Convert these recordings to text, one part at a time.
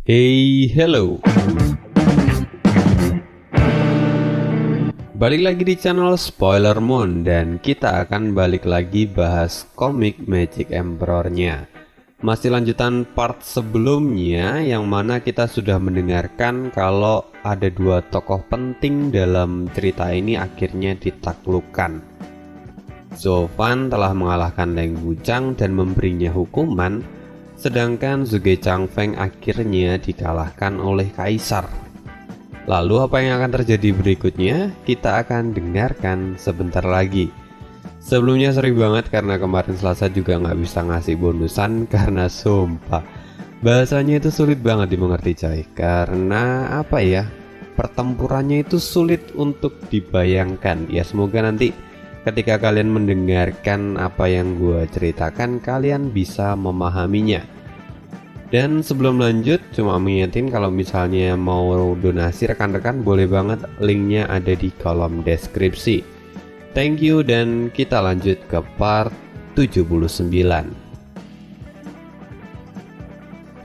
Hey, hello. Balik lagi di channel Spoiler Moon dan kita akan balik lagi bahas komik Magic Emperor-nya. Masih lanjutan part sebelumnya yang mana kita sudah mendengarkan kalau ada dua tokoh penting dalam cerita ini akhirnya ditaklukkan. Zhou Fan telah mengalahkan Leng Wuchang dan memberinya hukuman, sedangkan Zhuge Changfeng akhirnya dikalahkan oleh Kaisar. Lalu apa yang akan terjadi berikutnya? Kita akan dengarkan sebentar lagi. Sebelumnya sorry banget karena kemarin Selasa juga nggak bisa ngasih bonusan karena sumpah bahasanya itu sulit banget dimengerti coy. Karena apa ya, pertempurannya itu sulit untuk dibayangkan. Ya semoga nanti ketika kalian mendengarkan apa yang gue ceritakan, kalian bisa memahaminya. Dan sebelum lanjut, cuma mengingetin kalau misalnya mau donasi rekan-rekan, boleh banget, linknya ada di kolom deskripsi. Thank you dan kita lanjut ke part 79.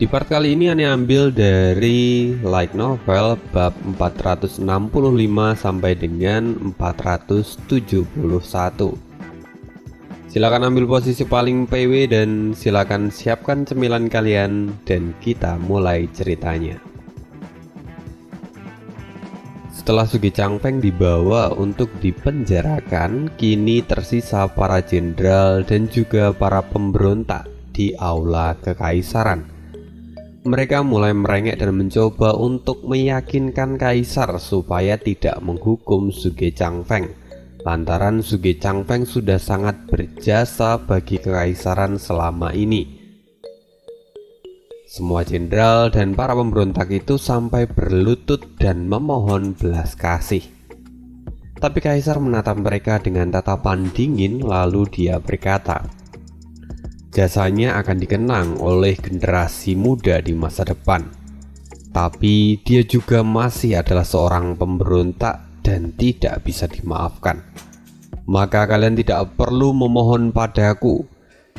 Di part kali ini Ane ambil dari light novel bab 465 sampai dengan 471. Silakan ambil posisi paling PW dan silakan siapkan cemilan kalian dan kita mulai ceritanya. Setelah Zhuge Changfeng dibawa untuk dipenjarakan, kini tersisa para jenderal dan juga para pemberontak di aula kekaisaran. Mereka mulai merengek dan mencoba untuk meyakinkan Kaisar supaya tidak menghukum Zhuge Changfeng, lantaran Zhuge Changfeng sudah sangat berjasa bagi kekaisaran selama ini. Semua jenderal dan para pemberontak itu sampai berlutut dan memohon belas kasih. Tapi Kaisar menatap mereka dengan tatapan dingin, lalu dia berkata, jasanya akan dikenang oleh generasi muda di masa depan. Tapi dia juga masih adalah seorang pemberontak dan tidak bisa dimaafkan. Maka kalian tidak perlu memohon padaku.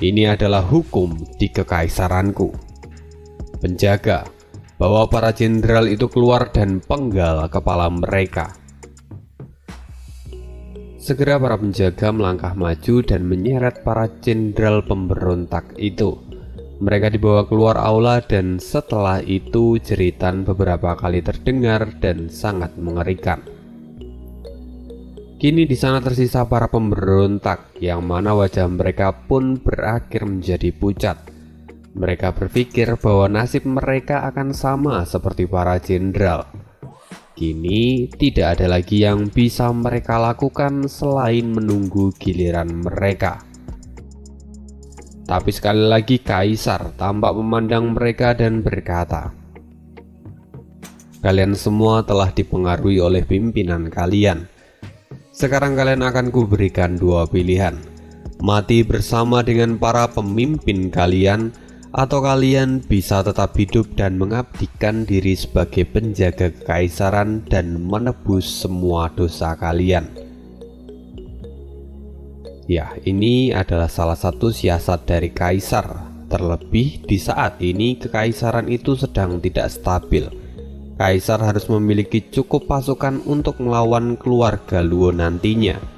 Ini adalah hukum di kekaisaranku. Penjaga, bawa para jenderal itu keluar dan penggal kepala mereka. Segera para penjaga melangkah maju dan menyeret para jenderal pemberontak itu. Mereka dibawa keluar aula dan setelah itu jeritan beberapa kali terdengar dan sangat mengerikan. Kini di sana tersisa para pemberontak yang mana wajah mereka pun berakhir menjadi pucat. Mereka berpikir bahwa nasib mereka akan sama seperti para jenderal. Kini tidak ada lagi yang bisa mereka lakukan selain menunggu giliran mereka. Tapi sekali lagi Kaisar tampak memandang mereka dan berkata, kalian semua telah dipengaruhi oleh pimpinan kalian. Sekarang kalian akan kuberikan dua pilihan. Mati bersama dengan para pemimpin kalian, atau kalian bisa tetap hidup dan mengabdikan diri sebagai penjaga kekaisaran dan menebus semua dosa kalian. Ya, ini adalah salah satu siasat dari Kaisar. Terlebih di saat ini kekaisaran itu sedang tidak stabil. Kaisar harus memiliki cukup pasukan untuk melawan keluarga Luo nantinya.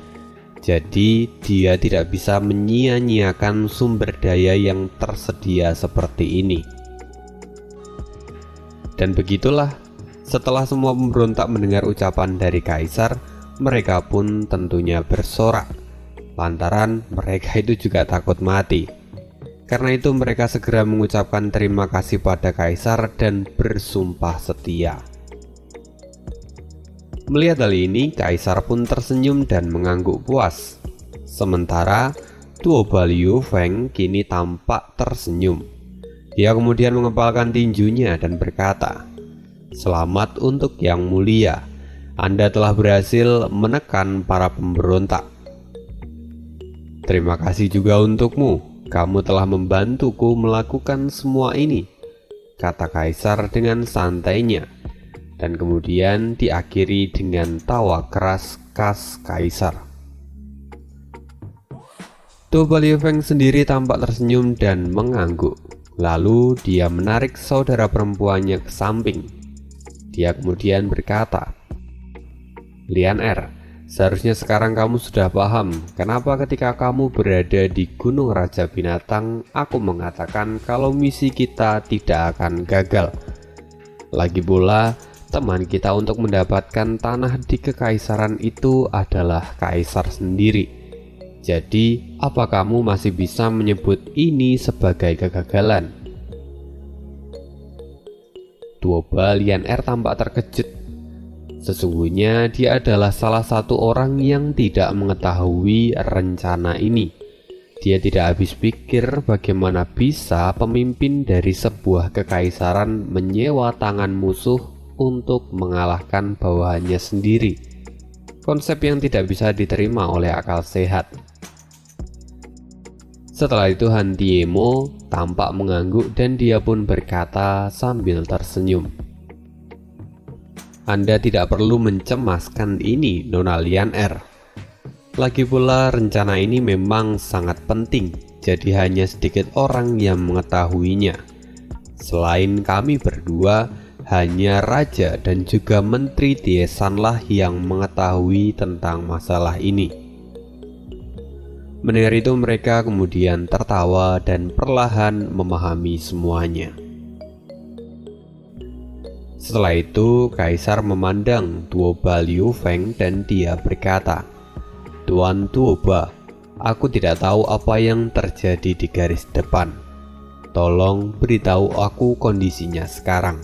Jadi dia tidak bisa menyia-nyiakan sumber daya yang tersedia seperti ini. Dan begitulah, setelah semua pemberontak mendengar ucapan dari Kaisar, mereka pun tentunya bersorak, lantaran mereka itu juga takut mati. Karena itu mereka segera mengucapkan terima kasih pada Kaisar dan bersumpah setia. Melihat hal ini, Kaisar pun tersenyum dan mengangguk puas. Sementara Duoba Liu Feng kini tampak tersenyum. Dia kemudian mengepalkan tinjunya dan berkata, selamat untuk yang mulia, Anda telah berhasil menekan para pemberontak. Terima kasih juga untukmu, kamu telah membantuku melakukan semua ini, kata Kaisar dengan santainya. Dan kemudian diakhiri dengan tawa keras khas Kaisar. Duoba Liu Feng sendiri tampak tersenyum dan mengangguk. Lalu dia menarik saudara perempuannya ke samping. Dia kemudian berkata, "Lian Er, seharusnya sekarang kamu sudah paham kenapa ketika kamu berada di Gunung Raja Binatang, aku mengatakan kalau misi kita tidak akan gagal. Lagi pula, teman kita untuk mendapatkan tanah di kekaisaran itu adalah kaisar sendiri. Jadi, apa kamu masih bisa menyebut ini sebagai kegagalan?" Tuoba Lian Er tampak terkejut. Sesungguhnya dia adalah salah satu orang yang tidak mengetahui rencana ini. Dia tidak habis pikir bagaimana bisa pemimpin dari sebuah kekaisaran menyewa tangan musuh untuk mengalahkan bawahannya sendiri. Konsep yang tidak bisa diterima oleh akal sehat. Setelah itu Han Tiemo tampak mengangguk dan dia pun berkata sambil tersenyum, "Anda tidak perlu mencemaskan ini, Nona Lian Er. Lagi pula rencana ini memang sangat penting, jadi hanya sedikit orang yang mengetahuinya. Selain kami berdua, hanya raja dan juga menteri Tiesanlah yang mengetahui tentang masalah ini." Mendengar itu mereka kemudian tertawa dan perlahan memahami semuanya. Setelah itu kaisar memandang Tuoba Liu Feng dan dia berkata, "Tuan Tuoba, aku tidak tahu apa yang terjadi di garis depan. Tolong beritahu aku kondisinya sekarang."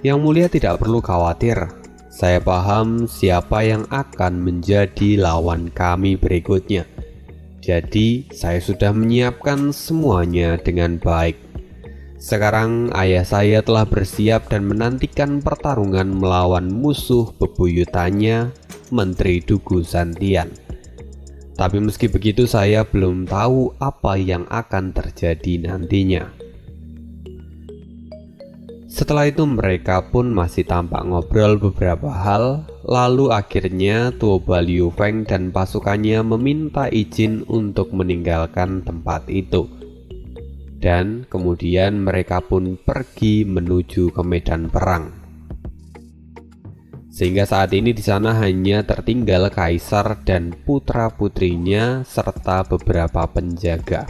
"Yang mulia tidak perlu khawatir. Saya paham siapa yang akan menjadi lawan kami berikutnya. Jadi saya sudah menyiapkan semuanya dengan baik. Sekarang ayah saya telah bersiap dan menantikan pertarungan melawan musuh bebuyutannya, Menteri Dugu Santian. Tapi meski begitu saya belum tahu apa yang akan terjadi nantinya." Setelah itu mereka pun masih tampak ngobrol beberapa hal, lalu akhirnya Tuoba Liu Feng dan pasukannya meminta izin untuk meninggalkan tempat itu. Dan kemudian mereka pun pergi menuju ke medan perang. Sehingga saat ini di sana hanya tertinggal kaisar dan putra-putrinya serta beberapa penjaga.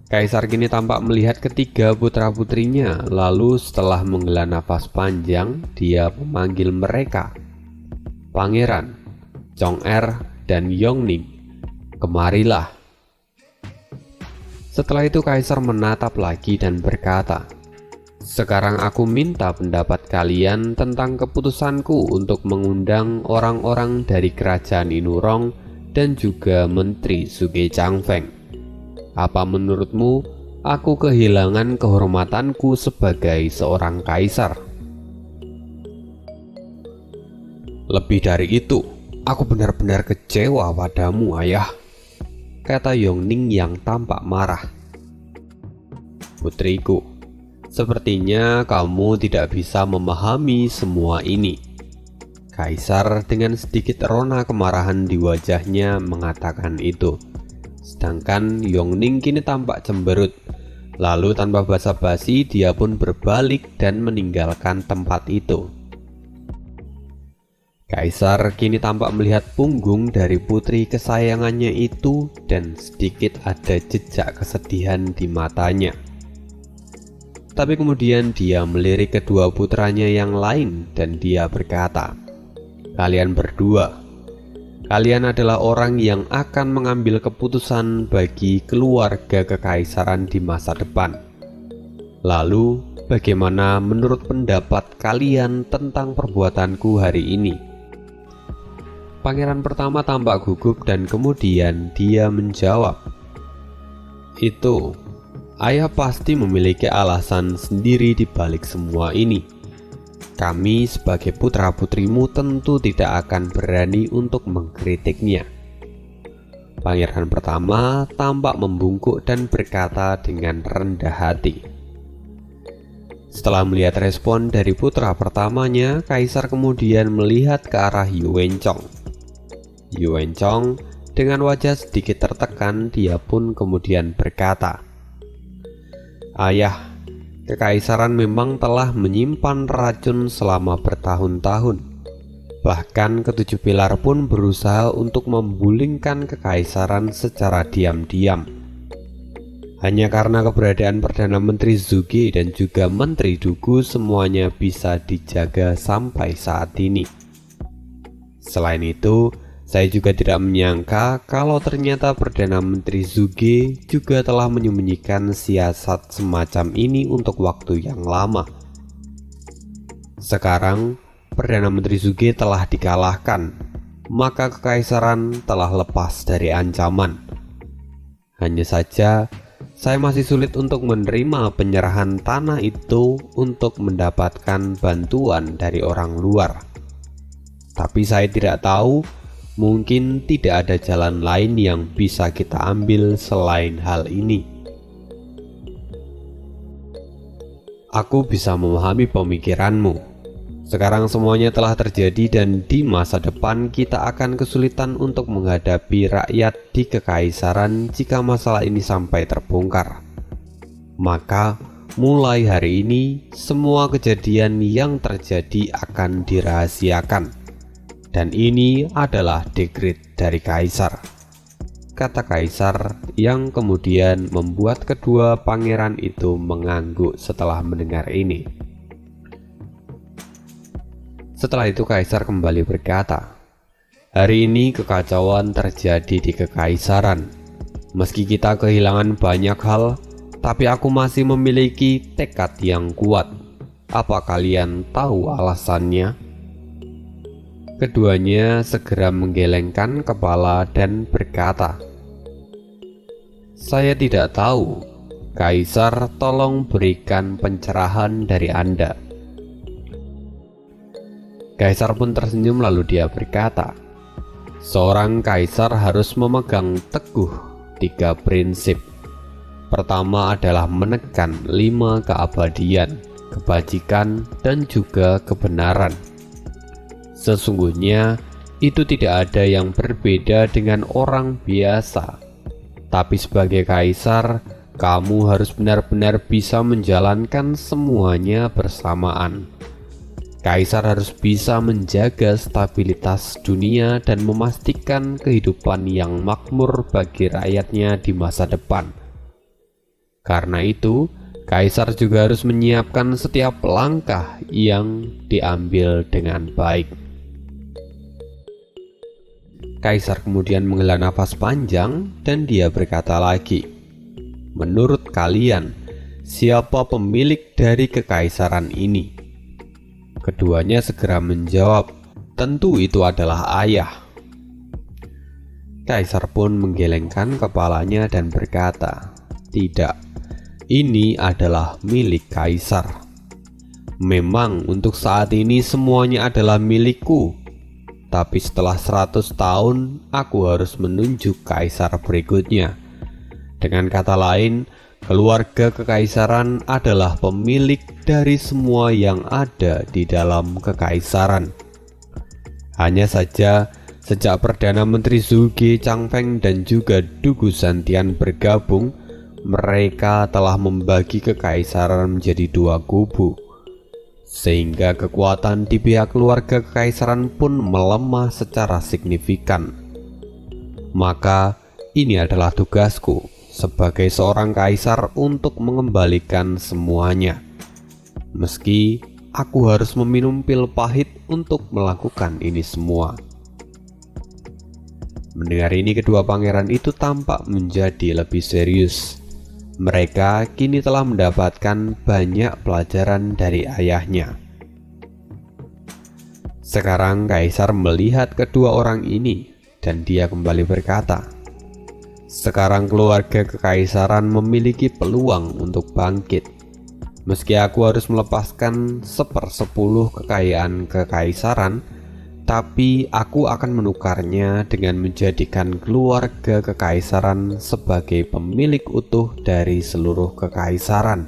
Kaisar kini tampak melihat ketiga putra-putrinya, lalu setelah menghela nafas panjang, dia memanggil mereka, "Pangeran, Chong Er, dan Yongning, kemarilah." Setelah itu kaisar menatap lagi dan berkata, "Sekarang aku minta pendapat kalian tentang keputusanku untuk mengundang orang-orang dari kerajaan Inurong dan juga Menteri Suge Changfeng. Apa menurutmu aku kehilangan kehormatanku sebagai seorang kaisar?" "Lebih dari itu, aku benar-benar kecewa padamu, ayah," kata Yongning yang tampak marah. "Putriku, sepertinya kamu tidak bisa memahami semua ini." Kaisar dengan sedikit rona kemarahan di wajahnya mengatakan itu. Sedangkan Yongning kini tampak cemberut. Lalu tanpa basa-basi dia pun berbalik dan meninggalkan tempat itu. Kaisar kini tampak melihat punggung dari putri kesayangannya itu dan sedikit ada jejak kesedihan di matanya. Tapi kemudian dia melirik kedua putranya yang lain dan dia berkata, "Kalian berdua, kalian adalah orang yang akan mengambil keputusan bagi keluarga kekaisaran di masa depan. Lalu, bagaimana menurut pendapat kalian tentang perbuatanku hari ini?" Pangeran pertama tampak gugup dan kemudian dia menjawab, "Itu, ayah pasti memiliki alasan sendiri di balik semua ini. Kami sebagai putra-putrimu tentu tidak akan berani untuk mengkritiknya." Pangeran pertama tampak membungkuk dan berkata dengan rendah hati. Setelah melihat respon dari putra pertamanya, kaisar kemudian melihat ke arah Yuencong. Yuencong Dengan wajah sedikit tertekan, dia pun kemudian berkata, "Ayah, kekaisaran memang telah menyimpan racun selama bertahun-tahun. Bahkan ketujuh pilar pun berusaha untuk menggulingkan kekaisaran secara diam-diam. Hanya karena keberadaan Perdana Menteri Zhuge dan juga Menteri Dugu, semuanya bisa dijaga sampai saat ini. Selain itu, saya juga tidak menyangka kalau ternyata Perdana Menteri Zhuge juga telah menyembunyikan siasat semacam ini untuk waktu yang lama. Sekarang, Perdana Menteri Zhuge telah dikalahkan, maka kekaisaran telah lepas dari ancaman. Hanya saja, saya masih sulit untuk menerima penyerahan tanah itu untuk mendapatkan bantuan dari orang luar. Tapi saya tidak tahu, mungkin tidak ada jalan lain yang bisa kita ambil selain hal ini." Aku bisa memahami pemikiranmu. Sekarang semuanya telah terjadi dan di masa depan kita akan kesulitan untuk menghadapi rakyat di kekaisaran jika masalah ini sampai terbongkar. Maka mulai hari ini semua kejadian yang terjadi akan dirahasiakan. Dan ini adalah dekret dari kaisar, kata kaisar, yang kemudian membuat kedua pangeran itu mengangguk setelah mendengar ini. Setelah itu kaisar kembali berkata, "Hari ini kekacauan terjadi di kekaisaran. Meski kita kehilangan banyak hal, tapi aku masih memiliki tekad yang kuat. Apa kalian tahu alasannya?" Keduanya segera menggelengkan kepala dan berkata, "Saya tidak tahu. Kaisar, tolong berikan pencerahan dari Anda." Kaisar pun tersenyum lalu dia berkata, "Seorang kaisar harus memegang teguh 3 prinsip. Pertama adalah menekan 5 keabadian, kebajikan, dan juga kebenaran. Sesungguhnya itu tidak ada yang berbeda dengan orang biasa. Tapi sebagai kaisar, kamu harus benar-benar bisa menjalankan semuanya bersamaan. Kaisar harus bisa menjaga stabilitas dunia dan memastikan kehidupan yang makmur bagi rakyatnya di masa depan. Karena itu, kaisar juga harus menyiapkan setiap langkah yang diambil dengan baik." Kaisar kemudian menghela nafas panjang dan dia berkata lagi, "Menurut kalian, siapa pemilik dari kekaisaran ini?" Keduanya segera menjawab, "Tentu itu adalah ayah." Kaisar pun menggelengkan kepalanya dan berkata, "Tidak, ini adalah milik kaisar. Memang untuk saat ini semuanya adalah milikku. Tapi setelah 100 tahun, aku harus menunjuk kaisar berikutnya. Dengan kata lain, keluarga kekaisaran adalah pemilik dari semua yang ada di dalam kekaisaran. Hanya saja, sejak Perdana Menteri Zhuge, Changfeng, dan juga Dugu Santian bergabung, mereka telah membagi kekaisaran menjadi 2 kubu. Sehingga kekuatan di pihak keluarga kekaisaran pun melemah secara signifikan. Maka ini adalah tugasku sebagai seorang kaisar untuk mengembalikan semuanya. Meski aku harus meminum pil pahit untuk melakukan ini semua." Mendengar ini, kedua pangeran itu tampak menjadi lebih serius. Mereka kini telah mendapatkan banyak pelajaran dari ayahnya. Sekarang kaisar melihat kedua orang ini dan dia kembali berkata, "Sekarang keluarga kekaisaran memiliki peluang untuk bangkit. Meski aku harus melepaskan 1/10 kekayaan kekaisaran, tapi aku akan menukarnya dengan menjadikan keluarga kekaisaran sebagai pemilik utuh dari seluruh kekaisaran.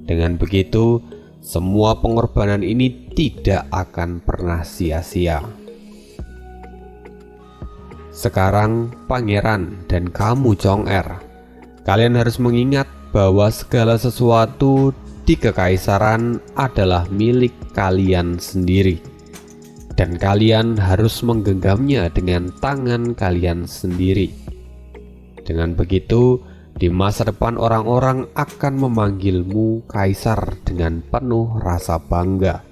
Dengan begitu, semua pengorbanan ini tidak akan pernah sia-sia." Sekarang pangeran dan kamu Chong-er, kalian harus mengingat bahwa segala sesuatu di kekaisaran adalah milik kalian sendiri, dan kalian harus menggenggamnya dengan tangan kalian sendiri. Dengan begitu, di masa depan orang-orang akan memanggilmu kaisar dengan penuh rasa bangga.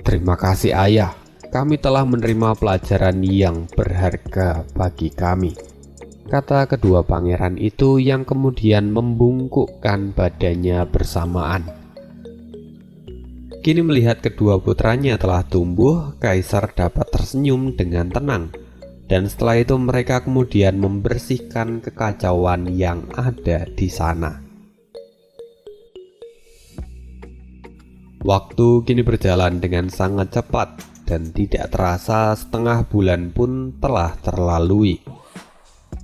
Terima kasih ayah, kami telah menerima pelajaran yang berharga bagi kami, kata kedua pangeran itu yang kemudian membungkukkan badannya bersamaan. Kini melihat kedua putranya telah tumbuh, kaisar dapat tersenyum dengan tenang. Dan setelah itu mereka kemudian membersihkan kekacauan yang ada di sana. Waktu kini berjalan dengan sangat cepat dan tidak terasa setengah bulan pun telah terlalui.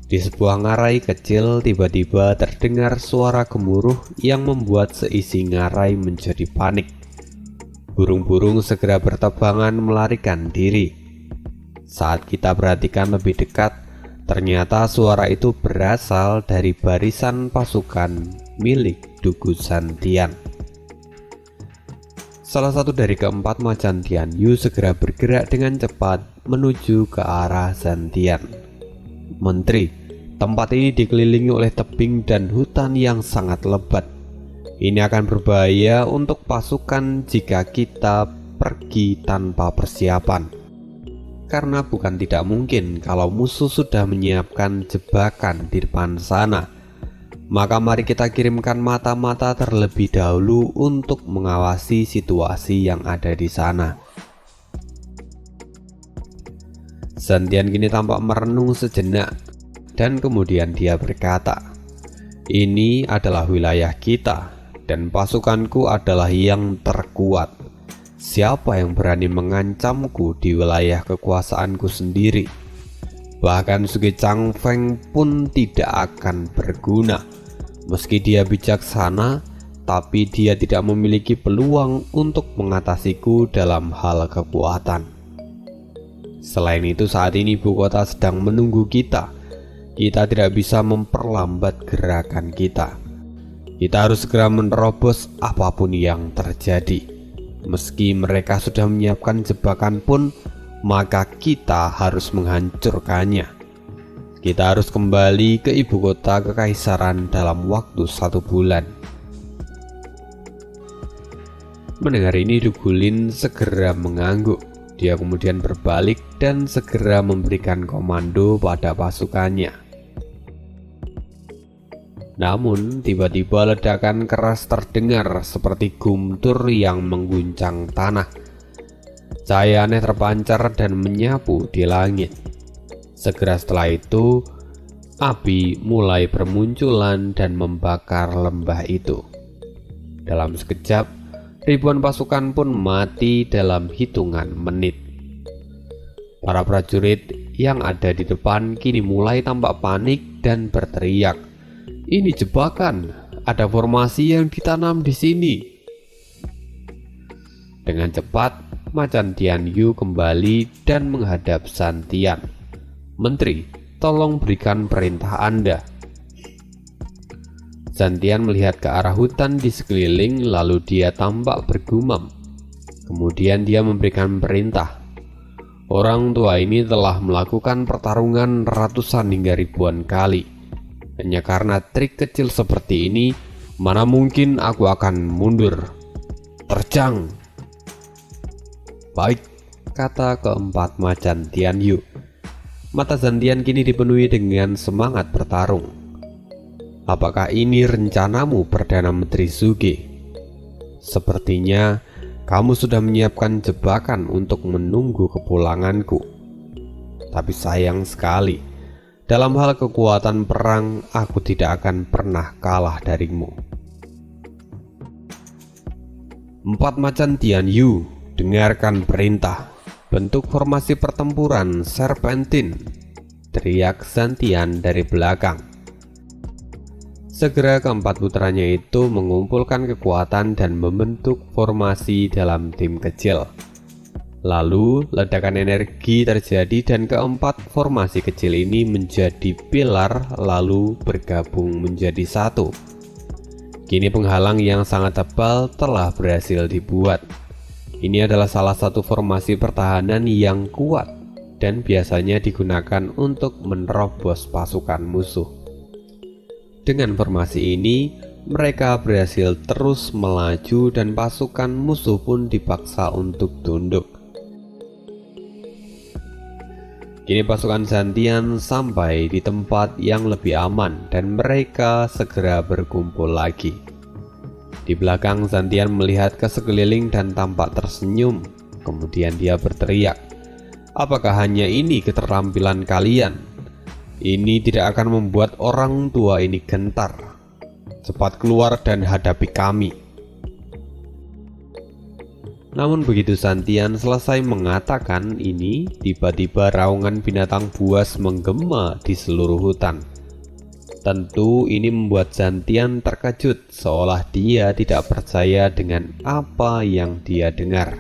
Di sebuah ngarai kecil tiba-tiba terdengar suara gemuruh yang membuat seisi ngarai menjadi panik. Burung-burung segera bertebangan melarikan diri. Saat kita perhatikan lebih dekat, ternyata suara itu berasal dari barisan pasukan milik Dugu Santian. Salah satu dari keempat macan Tianyu segera bergerak dengan cepat menuju ke arah Santian. Menteri, tempat ini dikelilingi oleh tebing dan hutan yang sangat lebat. Ini akan berbahaya untuk pasukan jika kita pergi tanpa persiapan. Karena bukan tidak mungkin kalau musuh sudah menyiapkan jebakan di depan sana. Maka mari kita kirimkan mata-mata terlebih dahulu untuk mengawasi situasi yang ada di sana. Santian kini tampak merenung sejenak dan kemudian dia berkata, "Ini adalah wilayah kita dan pasukanku adalah yang terkuat. Siapa yang berani mengancamku di wilayah kekuasaanku sendiri? Bahkan Sui Changfeng pun tidak akan berguna. Meski dia bijaksana, tapi dia tidak memiliki peluang untuk mengatasiku dalam hal kekuatan. Selain itu, saat ini ibu kota sedang menunggu kita. Kita tidak bisa memperlambat gerakan kita. Kita harus segera menerobos apapun yang terjadi. Meski mereka sudah menyiapkan jebakan pun, maka kita harus menghancurkannya. Kita harus kembali ke ibu kota kekaisaran dalam waktu 1 bulan." Mendengar ini, Dugulin segera mengangguk. Dia kemudian berbalik dan segera memberikan komando pada pasukannya. Namun tiba-tiba ledakan keras terdengar seperti guntur yang mengguncang tanah. Cahaya aneh terpancar dan menyapu di langit. Segera setelah itu, api mulai bermunculan dan membakar lembah itu. Dalam sekejap, ribuan pasukan pun mati dalam hitungan menit. Para prajurit yang ada di depan kini mulai tampak panik dan berteriak, "Ini jebakan, ada formasi yang ditanam di sini." Dengan cepat, macan Tianyu kembali dan menghadap Santian. "Menteri, tolong berikan perintah Anda." Santian melihat ke arah hutan di sekeliling, lalu dia tampak bergumam. Kemudian dia memberikan perintah. Orang tua ini telah melakukan pertarungan ratusan hingga ribuan kali. Hanya karena trik kecil seperti ini, mana mungkin aku akan mundur. Terjang. Baik, kata keempat macan Tianyu. Mata Santian kini dipenuhi dengan semangat bertarung. Apakah ini rencanamu, Perdana Menteri Suge? Sepertinya kamu sudah menyiapkan jebakan untuk menunggu kepulanganku. Tapi sayang sekali, dalam hal kekuatan perang aku tidak akan pernah kalah darimu. Empat macan Tianyu, dengarkan perintah. Bentuk formasi pertempuran serpentin, teriak Santian dari belakang. Segera keempat putranya itu mengumpulkan kekuatan dan membentuk formasi dalam tim kecil. Lalu ledakan energi terjadi dan keempat formasi kecil ini menjadi pilar lalu bergabung menjadi satu. Kini penghalang yang sangat tebal telah berhasil dibuat. Ini adalah salah satu formasi pertahanan yang kuat dan biasanya digunakan untuk menerobos pasukan musuh. Dengan formasi ini, mereka berhasil terus melaju dan pasukan musuh pun dipaksa untuk tunduk. Kini pasukan Zantian sampai di tempat yang lebih aman dan mereka segera berkumpul lagi. Di belakang Zantian melihat ke sekeliling dan tampak tersenyum. Kemudian dia berteriak, "Apakah hanya ini keterampilan kalian? Ini tidak akan membuat orang tua ini gentar. Cepat keluar dan hadapi kami." Namun begitu Zantian selesai mengatakan ini, tiba-tiba raungan binatang buas menggema di seluruh hutan. Tentu ini membuat Zantian terkejut, seolah dia tidak percaya dengan apa yang dia dengar.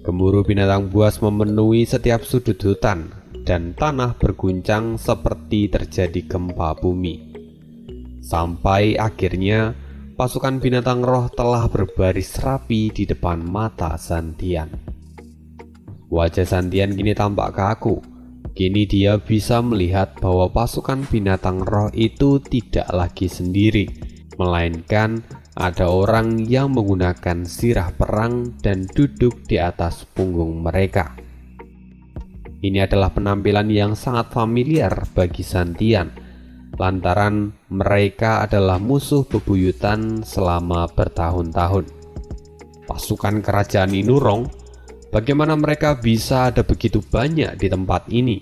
Gemuruh binatang buas memenuhi setiap sudut hutan, dan tanah berguncang seperti terjadi gempa bumi. Sampai akhirnya pasukan binatang roh telah berbaris rapi di depan mata Zantian. Wajah Zantian kini tampak kaku. Kini dia bisa melihat bahwa pasukan binatang roh itu tidak lagi sendiri, melainkan ada orang yang menggunakan sirah perang dan duduk di atas punggung mereka. Ini adalah penampilan yang sangat familiar bagi Zantian, lantaran mereka adalah musuh bebuyutan selama bertahun-tahun. Pasukan kerajaan Inurong, bagaimana mereka bisa ada begitu banyak di tempat ini?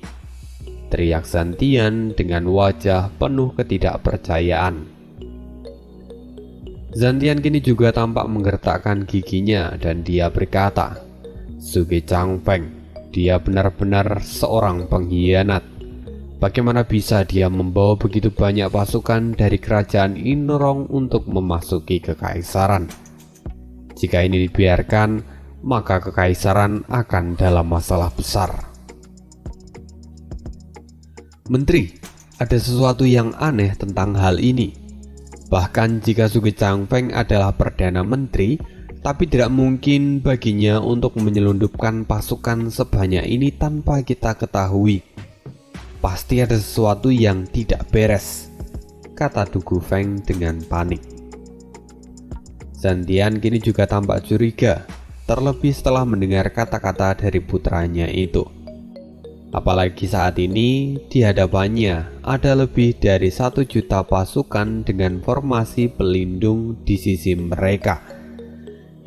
Teriak Zantian dengan wajah penuh ketidakpercayaan. Zantian kini juga tampak menggertakkan giginya dan dia berkata, "Suge Changfeng, dia benar-benar seorang pengkhianat. Bagaimana bisa dia membawa begitu banyak pasukan dari kerajaan Inurong untuk memasuki kekaisaran? Jika ini dibiarkan, maka kekaisaran akan dalam masalah besar." "Menteri, ada sesuatu yang aneh tentang hal ini. Bahkan jika Suge Changfeng adalah Perdana Menteri, tapi tidak mungkin baginya untuk menyelundupkan pasukan sebanyak ini tanpa kita ketahui. Pasti ada sesuatu yang tidak beres," kata Dugu Feng dengan panik. Zantian kini juga tampak curiga, terlebih setelah mendengar kata-kata dari putranya itu. Apalagi saat ini di hadapannya ada lebih dari 1 juta pasukan dengan formasi pelindung di sisi mereka.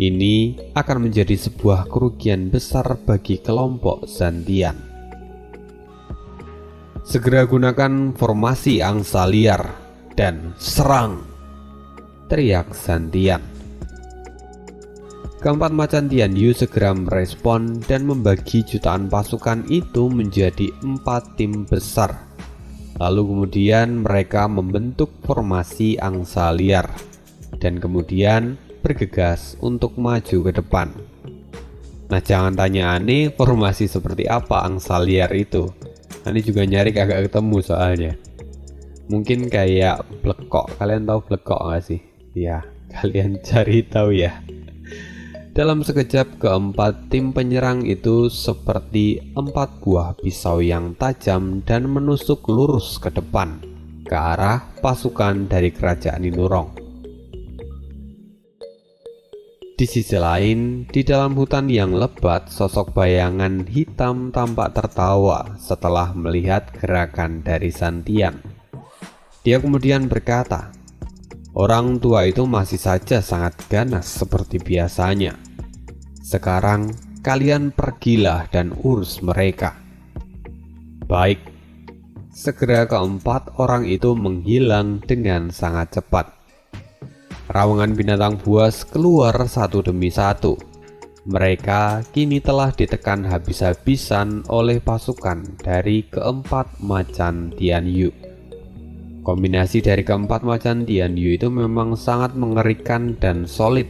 Ini akan menjadi sebuah kerugian besar bagi kelompok Zantian. "Segera gunakan formasi angsa liar dan serang!" teriak Zantian. Keempat macan Tianyu segera merespon dan membagi jutaan pasukan itu menjadi 4 tim besar. Lalu kemudian mereka membentuk formasi angsa liar dan kemudian bergegas untuk maju ke depan. Nah, jangan tanya aneh formasi seperti apa angsa liar itu. Ini juga nyari kagak ketemu soalnya. Mungkin kayak blekok. Kalian tahu blekok gak sih? Ya, kalian cari tahu ya. Dalam sekejap keempat tim penyerang itu seperti 4 buah pisau yang tajam dan menusuk lurus ke depan ke arah pasukan dari kerajaan Inurong. Di sisi lain, di dalam hutan yang lebat, sosok bayangan hitam tampak tertawa setelah melihat gerakan dari Zantian. Dia kemudian berkata, "Orang tua itu masih saja sangat ganas seperti biasanya. Sekarang kalian pergilah dan urus mereka." Baik, segera keempat orang itu menghilang dengan sangat cepat. Raungan binatang buas keluar satu demi satu. Mereka kini telah ditekan habis-habisan oleh pasukan dari keempat macan Tianyu. Kombinasi dari keempat macan Tianyu itu memang sangat mengerikan dan solid.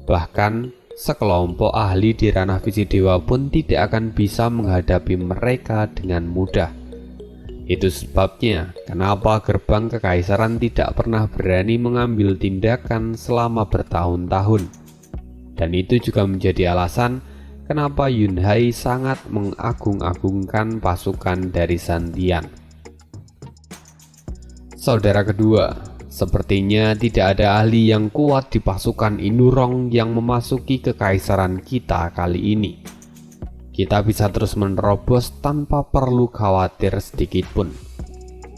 Bahkan Sekelompok ahli di ranah visi dewa pun tidak akan bisa menghadapi mereka dengan mudah. Itu sebabnya kenapa gerbang kekaisaran tidak pernah berani mengambil tindakan selama bertahun-tahun. Dan itu juga menjadi alasan kenapa Yunhai sangat mengagung-agungkan pasukan dari Santian. Saudara kedua, sepertinya tidak ada ahli yang kuat di pasukan Inurong yang memasuki kekaisaran kita kali ini. Kita bisa terus menerobos tanpa perlu khawatir sedikit pun,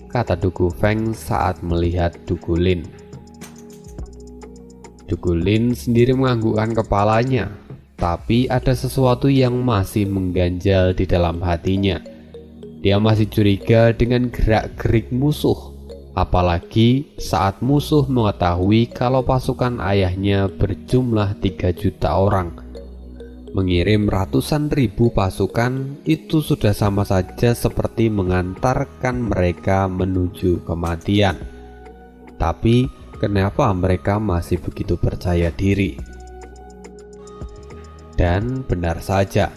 kata Dugu Feng saat melihat Dugu Lin. Dugu Lin sendiri menganggukkan kepalanya, tapi ada sesuatu yang masih mengganjal di dalam hatinya. Dia masih curiga dengan gerak-gerik musuh, apalagi saat musuh mengetahui kalau pasukan ayahnya berjumlah 3 juta orang. Mengirim ratusan ribu pasukan itu sudah sama saja seperti mengantarkan mereka menuju kematian. Tapi kenapa mereka masih begitu percaya diri? Dan benar saja,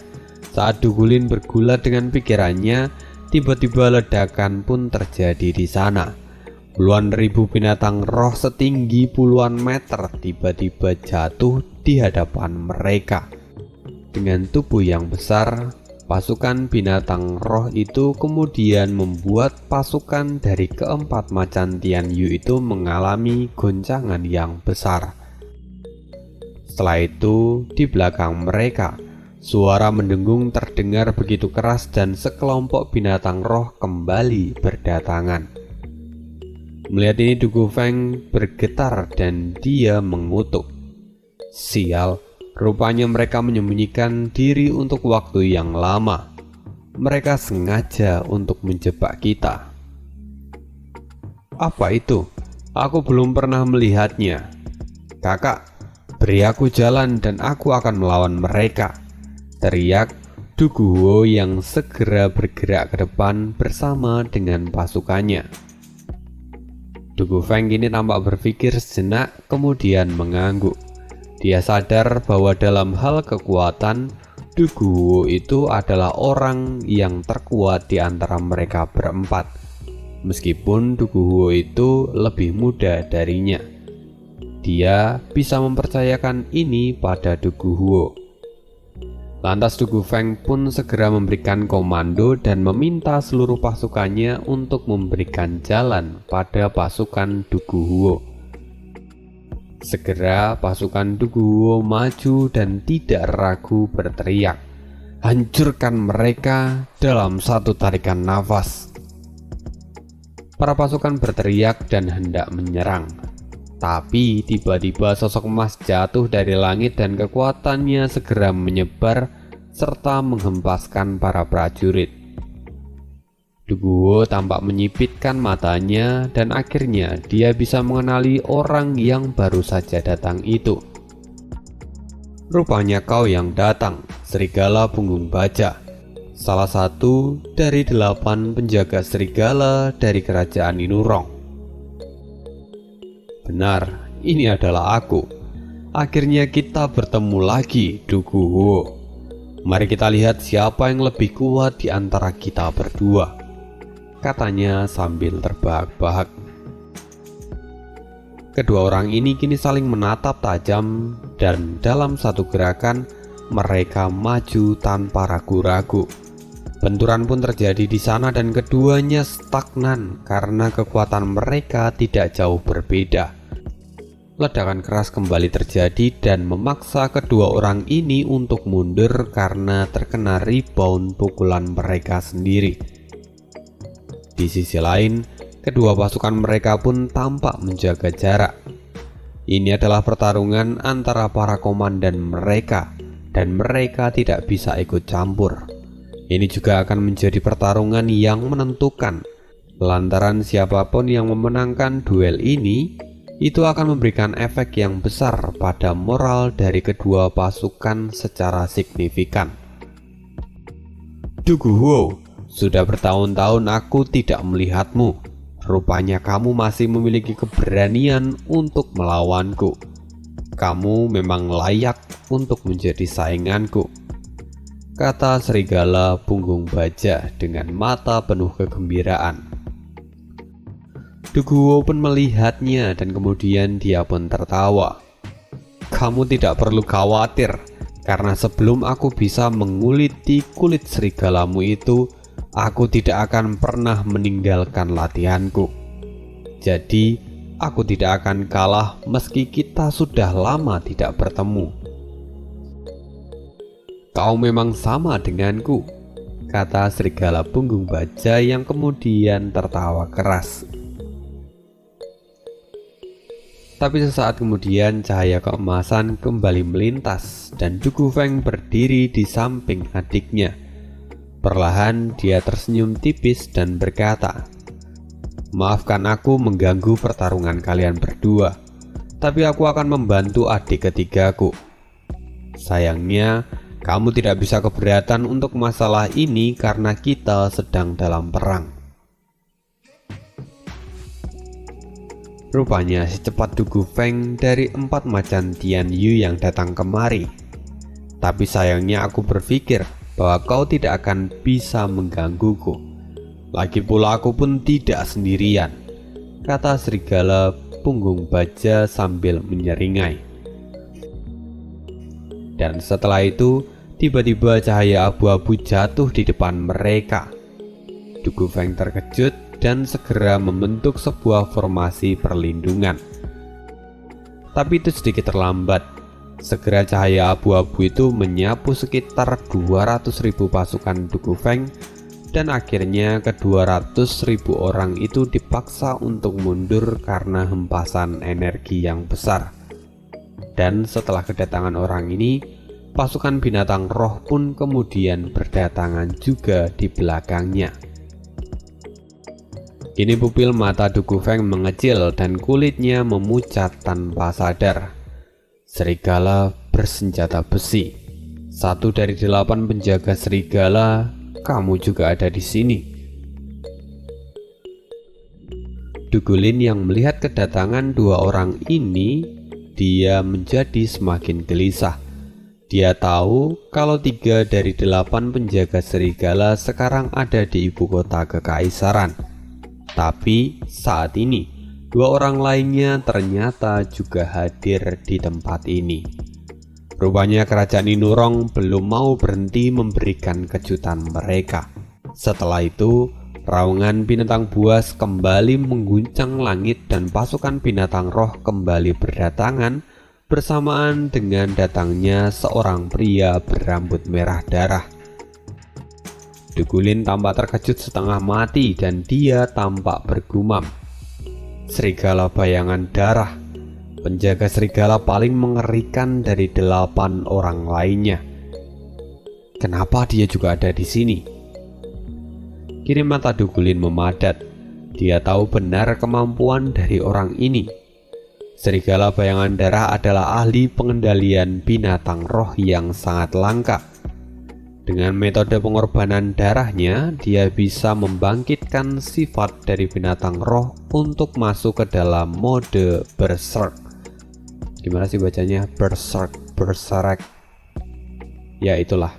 saat Dugu Lin bergulat dengan pikirannya, tiba-tiba ledakan pun terjadi di sana. Puluhan ribu binatang roh setinggi puluhan meter tiba-tiba jatuh di hadapan mereka. Dengan tubuh yang besar, pasukan binatang roh itu kemudian membuat pasukan dari keempat macan Tian Yu itu mengalami goncangan yang besar. Setelah itu, di belakang mereka, suara mendengung terdengar begitu keras dan sekelompok binatang roh kembali berdatangan. Melihat ini, Dugu Feng bergetar dan dia mengutuk. Sial, rupanya mereka menyembunyikan diri untuk waktu yang lama. Mereka sengaja untuk menjebak kita. Apa itu? Aku belum pernah melihatnya. Kakak, beri aku jalan dan aku akan melawan mereka, teriak Dugu Huo yang segera bergerak ke depan bersama dengan pasukannya. Dugu Feng kini tampak berpikir sejenak kemudian mengangguk. Dia sadar bahwa dalam hal kekuatan, Dugu Huo itu adalah orang yang terkuat di antara mereka berempat, meskipun Dugu Huo itu lebih muda darinya. Dia bisa mempercayakan ini pada Dugu Huo. Lantas Dugu Feng pun segera memberikan komando dan meminta seluruh pasukannya untuk memberikan jalan pada pasukan Dugu Huo. Segera pasukan Dugu Huo maju dan tidak ragu berteriak, "Hancurkan mereka!" dalam satu tarikan nafas. Para pasukan berteriak dan hendak menyerang. Tapi tiba-tiba sosok emas jatuh dari langit dan kekuatannya segera menyebar serta menghempaskan para prajurit. Dugu Huo tampak menyipitkan matanya dan akhirnya dia bisa mengenali orang yang baru saja datang itu. Rupanya kau yang datang, serigala punggung baja, salah satu dari 8 penjaga serigala dari kerajaan Inurong. Benar, ini adalah aku. Akhirnya kita bertemu lagi, Dugu Huo. Mari kita lihat siapa yang lebih kuat di antara kita berdua, katanya sambil terbahak-bahak. Kedua orang ini kini saling menatap tajam dan dalam satu gerakan mereka maju tanpa ragu-ragu. Benturan pun terjadi di sana dan keduanya stagnan karena kekuatan mereka tidak jauh berbeda. Ledakan keras kembali terjadi dan memaksa kedua orang ini untuk mundur karena terkena rebound pukulan mereka sendiri. Di sisi lain, kedua pasukan mereka pun tampak menjaga jarak. Ini adalah pertarungan antara para komandan mereka dan mereka tidak bisa ikut campur. Ini juga akan menjadi pertarungan yang menentukan, lantaran siapapun yang memenangkan duel ini, itu akan memberikan efek yang besar pada moral dari kedua pasukan secara signifikan. Dugu Huo, sudah bertahun-tahun aku tidak melihatmu. Rupanya kamu masih memiliki keberanian untuk melawanku. Kamu memang layak untuk menjadi sainganku, kata serigala punggung baja dengan mata penuh kegembiraan. Duguwo pun melihatnya dan kemudian dia pun tertawa. Kamu tidak perlu khawatir, karena sebelum aku bisa menguliti kulit serigalamu itu, aku tidak akan pernah meninggalkan latihanku. Jadi, aku tidak akan kalah meski kita sudah lama tidak bertemu. Kau memang sama denganku, kata serigala punggung baja yang kemudian tertawa keras. Tapi sesaat kemudian cahaya keemasan kembali melintas dan Dugu Feng berdiri di samping adiknya. Perlahan dia tersenyum tipis dan berkata, "Maafkan aku mengganggu pertarungan kalian berdua, tapi aku akan membantu adik ketigaku. Sayangnya, kamu tidak bisa keberatan untuk masalah ini karena kita sedang dalam perang." Rupanya secepat Dugu Feng dari 4 macan Tian Yu yang datang kemari. Tapi sayangnya aku berpikir bahwa kau tidak akan bisa menggangguku. Lagi pula aku pun tidak sendirian, kata serigala punggung baja sambil menyeringai. Dan setelah itu, tiba-tiba cahaya abu-abu jatuh di depan mereka. Dugu Feng terkejut dan segera membentuk sebuah formasi perlindungan. Tapi itu sedikit terlambat. Segera cahaya abu-abu itu menyapu sekitar 200.000 pasukan Dugu Feng, dan akhirnya ke-200.000 orang itu dipaksa untuk mundur karena hempasan energi yang besar. Dan setelah kedatangan orang ini, pasukan binatang roh pun kemudian berdatangan juga di belakangnya. Kini pupil mata Dugu Feng mengecil dan kulitnya memucat tanpa sadar. Serigala bersenjata besi. 1 dari 8 penjaga serigala, kamu juga ada di sini. Dugulin yang melihat kedatangan 2 orang ini, dia menjadi semakin gelisah. Dia tahu kalau 3 dari 8 penjaga serigala sekarang ada di ibu kota kekaisaran. Tapi saat ini 2 orang lainnya ternyata juga hadir di tempat ini. Rupanya kerajaan Inurong belum mau berhenti memberikan kejutan mereka. Setelah itu, raungan binatang buas kembali mengguncang langit dan pasukan binatang roh kembali berdatangan bersamaan dengan datangnya seorang pria berambut merah darah. Dugulin tampak terkejut setengah mati dan dia tampak bergumam. Serigala bayangan darah, penjaga serigala paling mengerikan dari 8 orang lainnya. Kenapa dia juga ada di sini? Kini mata Dugulin memadat. Dia tahu benar kemampuan dari orang ini. Serigala bayangan darah adalah ahli pengendalian binatang roh yang sangat langka. Dengan metode pengorbanan darahnya, dia bisa membangkitkan sifat dari binatang roh untuk masuk ke dalam mode berserk. Gimana sih bacanya? Berserk. Ya itulah.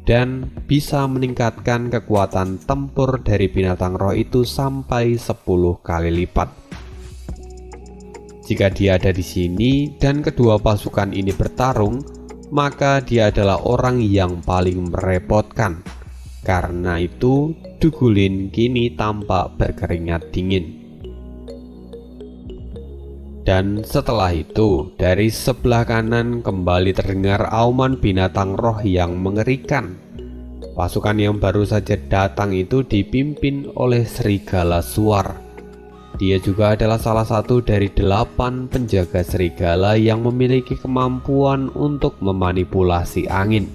Dan bisa meningkatkan kekuatan tempur dari binatang roh itu sampai 10 kali lipat. Jika dia ada di sini dan kedua pasukan ini bertarung, maka dia adalah orang yang paling merepotkan. Karena itu, Dugulin kini tampak berkeringat dingin. Dan setelah itu, dari sebelah kanan kembali terdengar auman binatang roh yang mengerikan. Pasukan yang baru saja datang itu dipimpin oleh serigala suar. Dia juga adalah salah satu dari 8 penjaga serigala yang memiliki kemampuan untuk memanipulasi angin.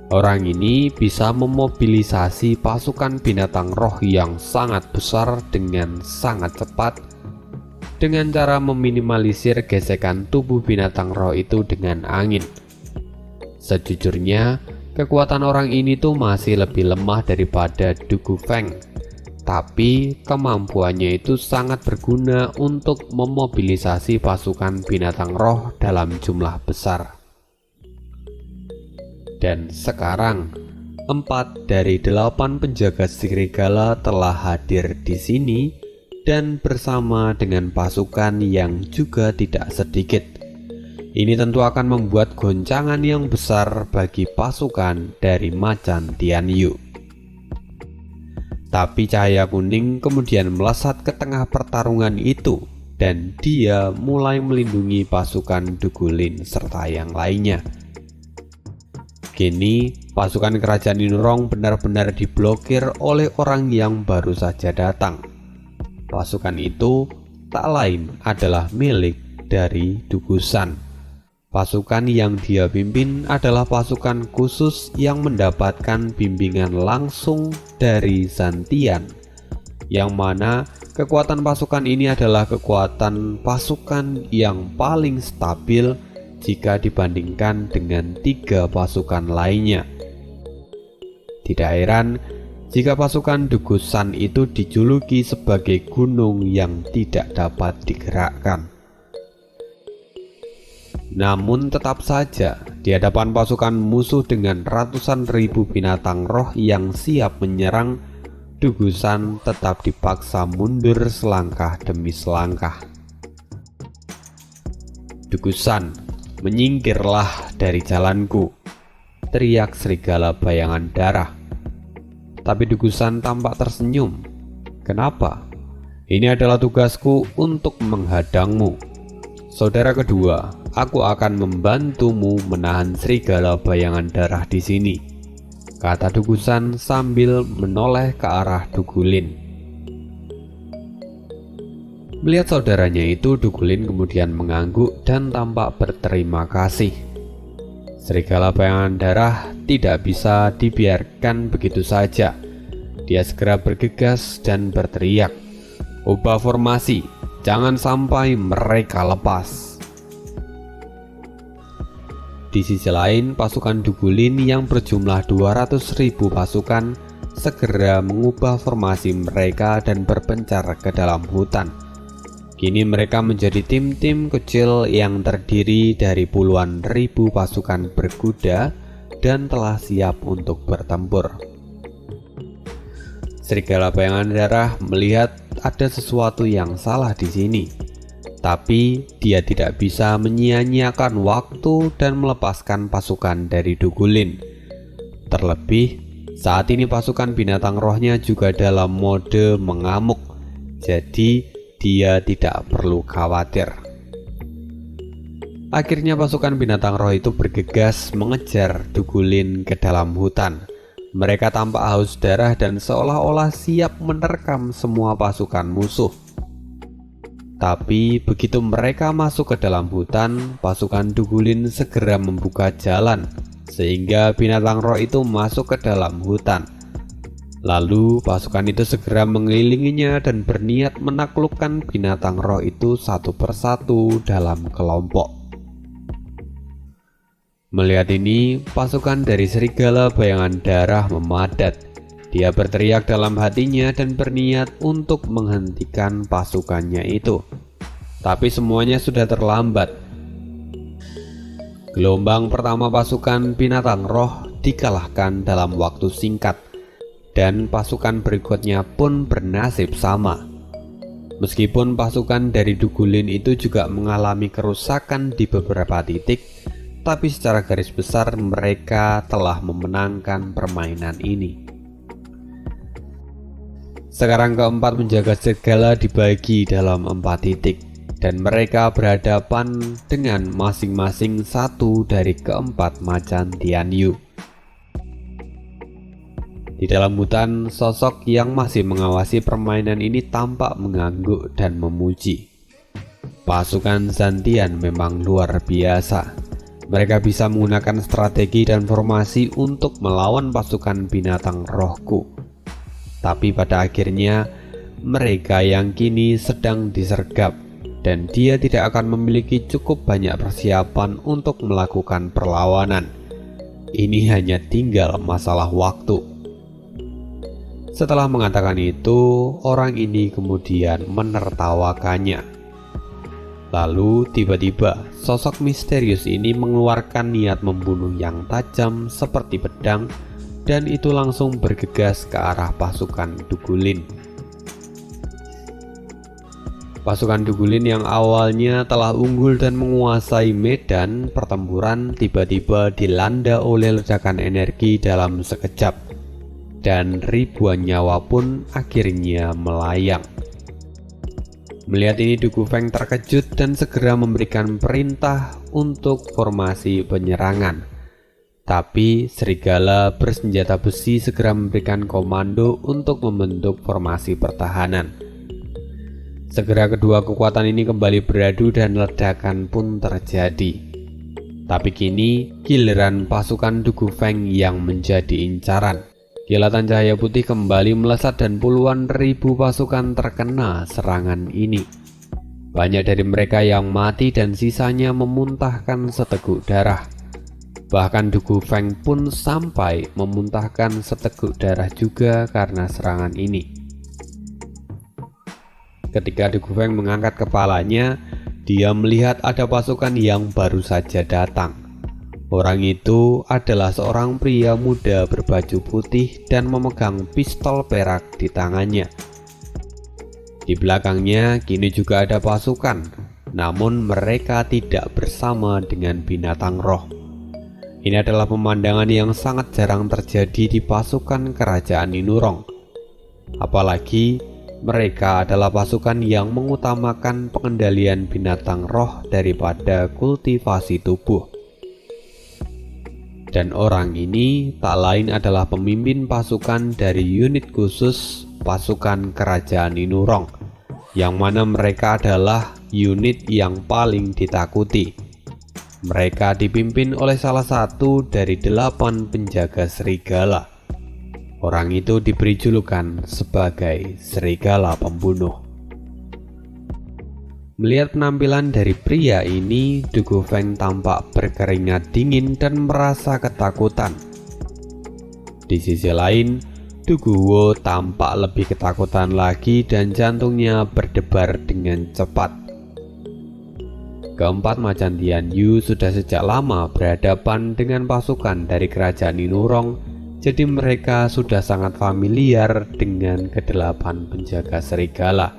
Orang ini bisa memobilisasi pasukan binatang roh yang sangat besar dengan sangat cepat, dengan cara meminimalisir gesekan tubuh binatang roh itu dengan angin. Sejujurnya, kekuatan orang ini tuh masih lebih lemah daripada Dugu Feng. tapi kemampuannya itu sangat berguna untuk memobilisasi pasukan binatang roh dalam jumlah besar. Dan sekarang 4 dari 8 penjaga serigala telah hadir di sini dan bersama dengan pasukan yang juga tidak sedikit. Ini tentu akan membuat goncangan yang besar bagi pasukan dari Macan Tianyu. Tapi cahaya kuning kemudian melesat ke tengah pertarungan itu dan dia mulai melindungi pasukan Dugulin serta yang lainnya. Kini pasukan kerajaan Inurong benar-benar diblokir oleh orang yang baru saja datang. Pasukan itu tak lain adalah milik dari Dugusan. Pasukan yang dia pimpin adalah pasukan khusus yang mendapatkan bimbingan langsung dari Zantian, yang mana kekuatan pasukan ini adalah kekuatan pasukan yang paling stabil jika dibandingkan dengan 3 pasukan lainnya. Tidak heran jika pasukan Dugusan itu dijuluki sebagai gunung yang tidak dapat digerakkan. Namun tetap saja di hadapan pasukan musuh dengan ratusan ribu binatang roh yang siap menyerang, Dugusan tetap dipaksa mundur selangkah demi selangkah. Dugusan, menyingkirlah dari jalanku, teriak serigala bayangan darah. Tapi Dugusan tampak tersenyum. Kenapa? Ini adalah tugasku untuk menghadangmu. Saudara kedua, aku akan membantumu menahan serigala bayangan darah di sini, kata Dugusan sambil menoleh ke arah Dugulin. Melihat saudaranya itu, Dugulin kemudian mengangguk dan tampak berterima kasih. Serigala bayangan darah tidak bisa dibiarkan begitu saja. Dia segera bergegas dan berteriak, "Ubah formasi, jangan sampai mereka lepas." Di sisi lain, pasukan Dugulin yang berjumlah 200.000 pasukan segera mengubah formasi mereka dan berpencar ke dalam hutan. Kini mereka menjadi tim-tim kecil yang terdiri dari puluhan ribu pasukan berkuda dan telah siap untuk bertempur. Serigala bayangan darah melihat ada sesuatu yang salah di sini, tapi dia tidak bisa menyia-nyiakan waktu dan melepaskan pasukan dari Dugulin. Terlebih, saat ini pasukan binatang rohnya juga dalam mode mengamuk, jadi dia tidak perlu khawatir. Akhirnya pasukan binatang roh itu bergegas mengejar Dugulin ke dalam hutan. Mereka tampak haus darah dan seolah-olah siap menerkam semua pasukan musuh. Tapi begitu mereka masuk ke dalam hutan, pasukan Dugulin segera membuka jalan sehingga binatang roh itu masuk ke dalam hutan. Lalu pasukan itu segera mengelilinginya dan berniat menaklukkan binatang roh itu satu persatu dalam kelompok. Melihat ini, pasukan dari serigala bayangan darah memadat. Dia berteriak dalam hatinya dan berniat untuk menghentikan pasukannya itu. Tapi semuanya sudah terlambat. Gelombang pertama pasukan binatang roh dikalahkan dalam waktu singkat, dan pasukan berikutnya pun bernasib sama. Meskipun pasukan dari Dugulin itu juga mengalami kerusakan di beberapa titik, tapi secara garis besar mereka telah memenangkan permainan ini. Sekarang keempat penjaga serigala dibagi dalam 4 titik, dan mereka berhadapan dengan masing-masing satu dari keempat macan Tianyu. Di dalam hutan, sosok yang masih mengawasi permainan ini tampak mengangguk dan memuji. Pasukan Zantian memang luar biasa. Mereka bisa menggunakan strategi dan formasi untuk melawan pasukan binatang rohku. Tapi pada akhirnya, mereka yang kini sedang disergap, dan dia tidak akan memiliki cukup banyak persiapan untuk melakukan perlawanan. Ini hanya tinggal masalah waktu. Setelah mengatakan itu, orang ini kemudian menertawakannya. Lalu tiba-tiba sosok misterius ini mengeluarkan niat membunuh yang tajam seperti pedang, dan itu langsung bergegas ke arah pasukan Dugulin. Pasukan Dugulin yang awalnya telah unggul dan menguasai medan pertempuran tiba-tiba dilanda oleh ledakan energi dalam sekejap, dan ribuan nyawa pun akhirnya melayang. Melihat ini, Du Gufeng terkejut dan segera memberikan perintah untuk formasi penyerangan. Tapi serigala bersenjata besi segera memberikan komando untuk membentuk formasi pertahanan. Segera kedua kekuatan ini kembali beradu dan ledakan pun terjadi. Tapi kini giliran pasukan Du Gufeng yang menjadi incaran. Kilatan cahaya putih kembali melesat dan puluhan ribu pasukan terkena serangan ini. Banyak dari mereka yang mati dan sisanya memuntahkan seteguk darah. Bahkan Du Gufeng pun sampai memuntahkan seteguk darah juga karena serangan ini. Ketika Du Gufeng mengangkat kepalanya, dia melihat ada pasukan yang baru saja datang. Orang itu adalah seorang pria muda berbaju putih dan memegang pistol perak di tangannya. Di belakangnya kini juga ada pasukan, namun mereka tidak bersama dengan binatang roh. Ini adalah pemandangan yang sangat jarang terjadi di pasukan kerajaan Ninurong. Apalagi mereka adalah pasukan yang mengutamakan pengendalian binatang roh daripada kultivasi tubuh. Dan orang ini tak lain adalah pemimpin pasukan dari unit khusus pasukan kerajaan Ninurong, yang mana mereka adalah unit yang paling ditakuti. Mereka dipimpin oleh salah satu dari 8 penjaga serigala. Orang itu diberi julukan sebagai serigala pembunuh. Melihat penampilan dari pria ini, Du Gufeng tampak berkeringat dingin dan merasa ketakutan. Di sisi lain, Du Guwo tampak lebih ketakutan lagi dan jantungnya berdebar dengan cepat. Keempat macan Tian Yu sudah sejak lama berhadapan dengan pasukan dari kerajaan Ninurong, jadi mereka sudah sangat familiar dengan ke-8 penjaga serigala.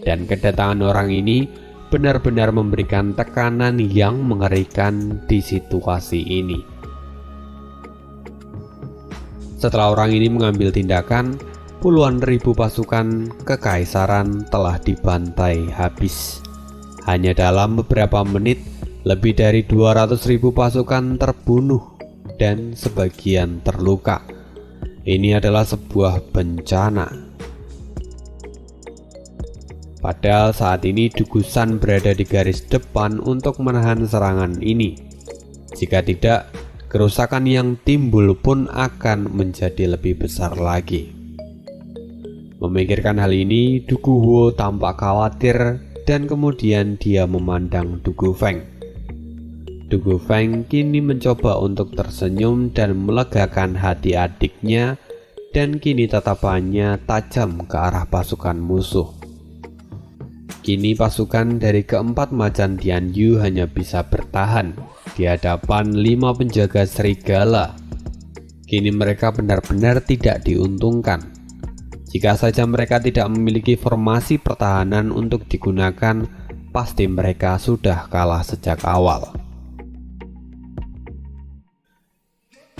Dan kedatangan orang ini benar-benar memberikan tekanan yang mengerikan di situasi ini. Setelah orang ini mengambil tindakan, puluhan ribu pasukan kekaisaran telah dibantai habis. Hanya dalam beberapa menit, lebih dari 200.000 pasukan terbunuh dan sebagian terluka. Ini adalah sebuah bencana. Padahal saat ini Dugusan berada di garis depan untuk menahan serangan ini. Jika tidak, kerusakan yang timbul pun akan menjadi lebih besar lagi. Memikirkan hal ini, Du Guwo tampak khawatir dan kemudian dia memandang Du Gufeng. Du Gufeng kini mencoba untuk tersenyum dan melegakan hati adiknya, dan kini tatapannya tajam ke arah pasukan musuh. Kini pasukan dari keempat macan Tian Yu hanya bisa bertahan di hadapan 5 penjaga serigala. Kini mereka benar-benar tidak diuntungkan. Jika saja mereka tidak memiliki formasi pertahanan untuk digunakan, pasti mereka sudah kalah sejak awal.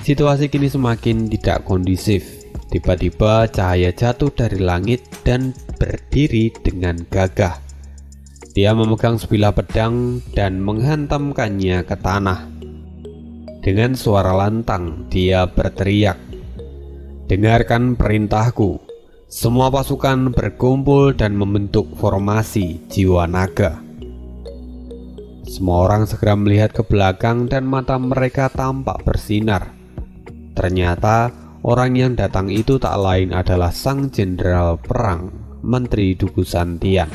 Situasi kini semakin tidak kondusif. Tiba-tiba cahaya jatuh dari langit dan berdiri dengan gagah. Dia memegang sebilah pedang dan menghantamkannya ke tanah. Dengan suara lantang, dia berteriak, "Dengarkan perintahku. Semua pasukan berkumpul dan membentuk formasi jiwa naga." Semua orang segera melihat ke belakang dan mata mereka tampak bersinar. Ternyata orang yang datang itu tak lain adalah sang jenderal perang, Menteri Dugusan Tian.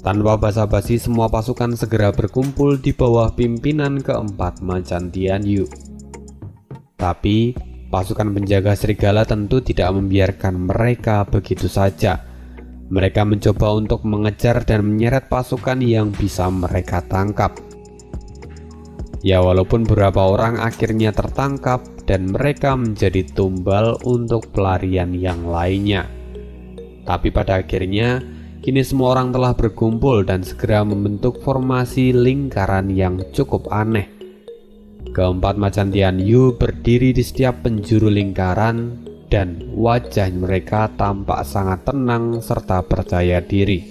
Tanpa basa-basi, semua pasukan segera berkumpul di bawah pimpinan keempat macan Tian Yu. Tapi Pasukan penjaga serigala tentu tidak membiarkan mereka begitu saja. Mereka mencoba untuk mengejar dan menyeret pasukan yang bisa mereka tangkap. Ya, walaupun beberapa orang akhirnya tertangkap dan mereka menjadi tumbal untuk pelarian yang lainnya. Tapi pada akhirnya, kini semua orang telah berkumpul dan segera membentuk formasi lingkaran yang cukup aneh. Keempat macan Tianyu berdiri di setiap penjuru lingkaran dan wajah mereka tampak sangat tenang serta percaya diri.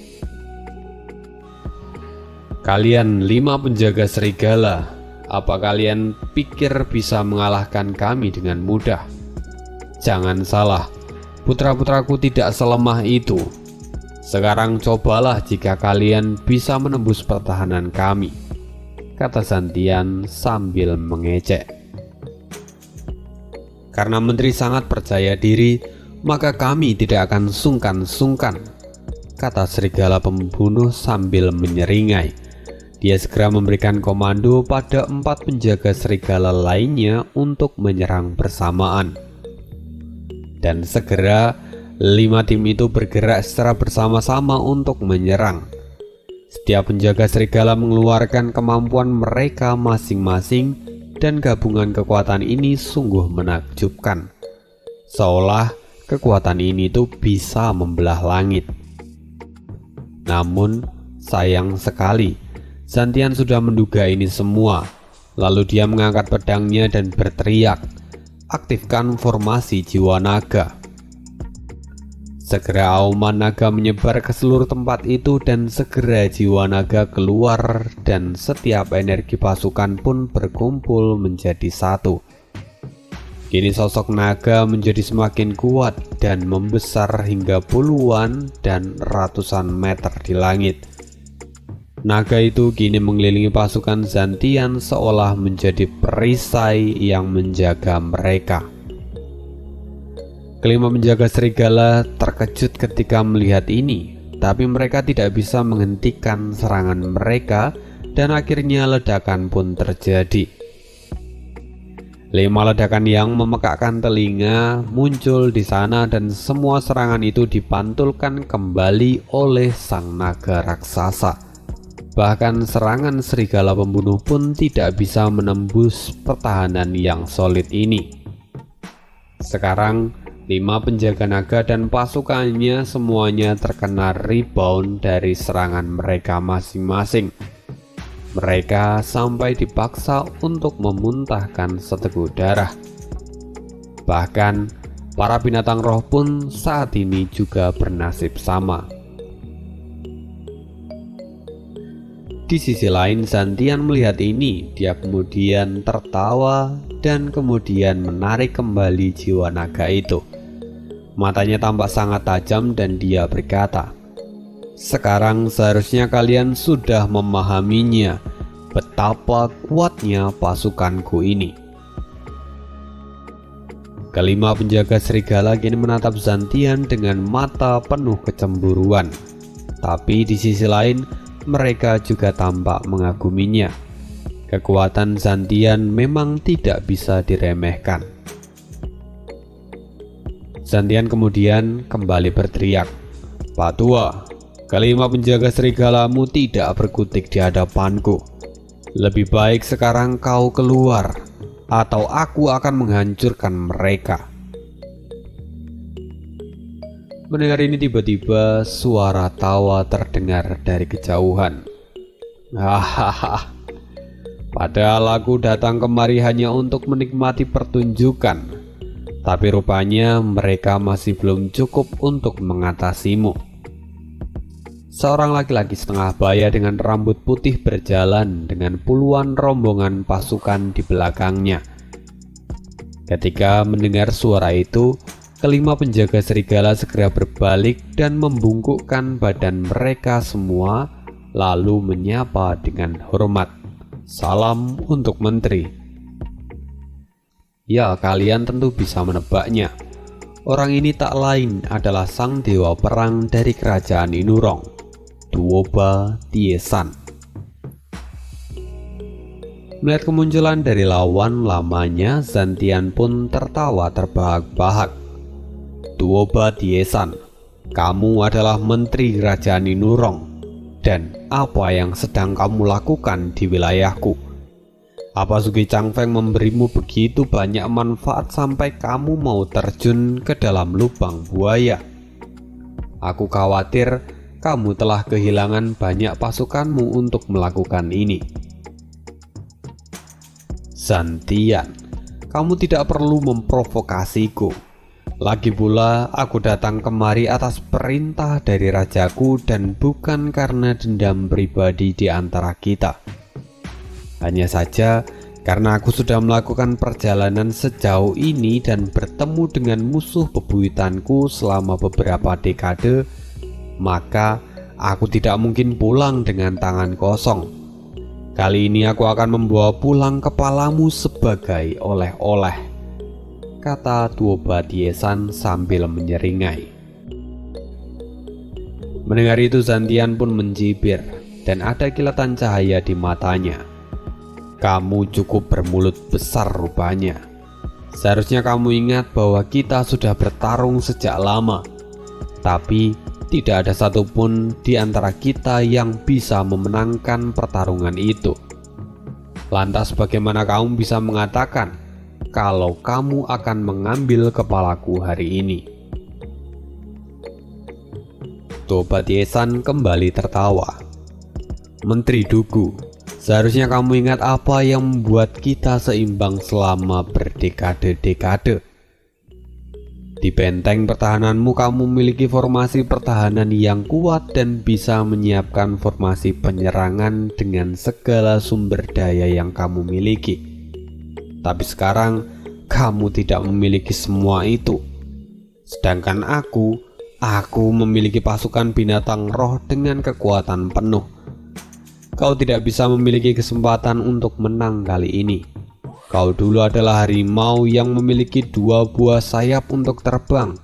Kalian 5 penjaga serigala, apa kalian pikir bisa mengalahkan kami dengan mudah? Jangan salah, putra-putraku tidak selemah itu. Sekarang cobalah jika kalian bisa menembus pertahanan kami, kata Zantian sambil mengejek. Karena menteri sangat percaya diri, maka kami tidak akan sungkan-sungkan, kata serigala pembunuh sambil menyeringai. Dia segera memberikan komando pada 4 penjaga serigala lainnya untuk menyerang bersamaan. Dan segera 5 tim itu bergerak secara bersama-sama untuk menyerang. Setiap penjaga serigala mengeluarkan kemampuan mereka masing-masing dan gabungan kekuatan ini sungguh menakjubkan. Seolah kekuatan ini tuh bisa membelah langit. Namun sayang sekali, Zantian sudah menduga ini semua. Lalu dia mengangkat pedangnya dan berteriak, "Aktifkan formasi jiwa naga." Segera auman naga menyebar ke seluruh tempat itu dan segera jiwa naga keluar dan setiap energi pasukan pun berkumpul menjadi satu. Kini sosok naga menjadi semakin kuat dan membesar hingga puluhan dan ratusan meter di langit. Naga itu kini mengelilingi pasukan Zantian seolah menjadi perisai yang menjaga mereka. Kelima penjaga serigala terkejut ketika melihat ini, tapi mereka tidak bisa menghentikan serangan mereka dan akhirnya ledakan pun terjadi. 5 ledakan yang memekakkan telinga muncul di sana dan semua serangan itu dipantulkan kembali oleh sang naga raksasa. Bahkan serangan serigala pembunuh pun tidak bisa menembus pertahanan yang solid ini. Sekarang 5 penjaga naga dan pasukannya semuanya terkena rebound dari serangan mereka masing-masing. Mereka sampai dipaksa untuk memuntahkan seteguk darah. Bahkan para binatang roh pun saat ini juga bernasib sama. Di sisi lain, Zantian melihat ini. Dia kemudian tertawa dan kemudian menarik kembali jiwa naga itu. Matanya tampak sangat tajam dan dia berkata, "Sekarang seharusnya kalian sudah memahaminya, betapa kuatnya pasukanku ini." Kelima penjaga serigala kini menatap Zantian dengan mata penuh kecemburuan. Tapi di sisi lain, mereka juga tampak mengaguminya. Kekuatan Zantian memang tidak bisa diremehkan. Zantian kemudian kembali berteriak, "Pak Tua, kelima penjaga serigalamu tidak berkutik di hadapanku. Lebih baik sekarang kau keluar, atau aku akan menghancurkan mereka." Mendengar ini tiba-tiba suara tawa terdengar dari kejauhan. "Hahaha, padahal aku datang kemari hanya untuk menikmati pertunjukan. Tapi rupanya mereka masih belum cukup untuk mengatasimu." Seorang laki-laki setengah baya dengan rambut putih berjalan dengan puluhan rombongan pasukan di belakangnya. Ketika mendengar suara itu, kelima penjaga serigala segera berbalik dan membungkukkan badan mereka semua, lalu menyapa dengan hormat, "Salam untuk menteri." Ya, kalian tentu bisa menebaknya. Orang ini tak lain adalah sang dewa perang dari kerajaan Inurong, Duoba Tiesan. Melihat kemunculan dari lawan lamanya, Zantian pun tertawa terbahak-bahak. "Tuoba Tiesan, kamu adalah menteri kerajaan Inurong. Dan apa yang sedang kamu lakukan di wilayahku? Apa Sugi Changfeng memberimu begitu banyak manfaat sampai kamu mau terjun ke dalam lubang buaya? Aku khawatir kamu telah kehilangan banyak pasukanmu untuk melakukan ini." "Zantian, kamu tidak perlu memprovokasiku. Lagi pula aku datang kemari atas perintah dari rajaku dan bukan karena dendam pribadi di antara kita. Hanya saja karena aku sudah melakukan perjalanan sejauh ini dan bertemu dengan musuh bebuyutanku selama beberapa dekade, maka aku tidak mungkin pulang dengan tangan kosong. Kali ini aku akan membawa pulang kepalamu sebagai oleh-oleh," kata Tuoba Tiesan sambil menyeringai. Mendengar itu, Zantian pun mencibir dan ada kilatan cahaya di matanya. "Kamu cukup bermulut besar rupanya. Seharusnya kamu ingat bahwa kita sudah bertarung sejak lama, tapi tidak ada satupun di antara kita yang bisa memenangkan pertarungan itu. Lantas bagaimana kamu bisa mengatakan kalau kamu akan mengambil kepalaku hari ini?" Tuoba Tiesan kembali tertawa. "Menteri Dugu, seharusnya kamu ingat apa yang membuat kita seimbang selama berdekade-dekade. Di benteng pertahananmu kamu memiliki formasi pertahanan yang kuat dan bisa menyiapkan formasi penyerangan dengan segala sumber daya yang kamu miliki. Tapi sekarang kamu tidak memiliki semua itu. Sedangkan aku memiliki pasukan binatang roh dengan kekuatan penuh. Kau tidak bisa memiliki kesempatan untuk menang kali ini. Kau dulu adalah harimau yang memiliki 2 buah sayap untuk terbang,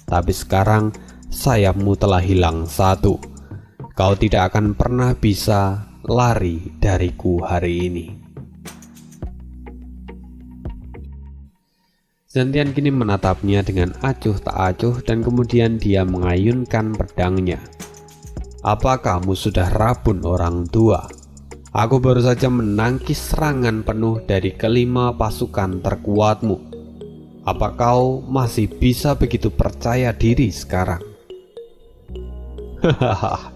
tapi sekarang sayapmu telah hilang 1. Kau tidak akan pernah bisa lari dariku hari ini." Zantian kini menatapnya dengan acuh tak acuh dan kemudian dia mengayunkan pedangnya. "Apa kamu sudah rabun orang tua? Aku baru saja menangkis serangan penuh dari kelima pasukan terkuatmu. Apa kau masih bisa begitu percaya diri sekarang?" "Hahaha,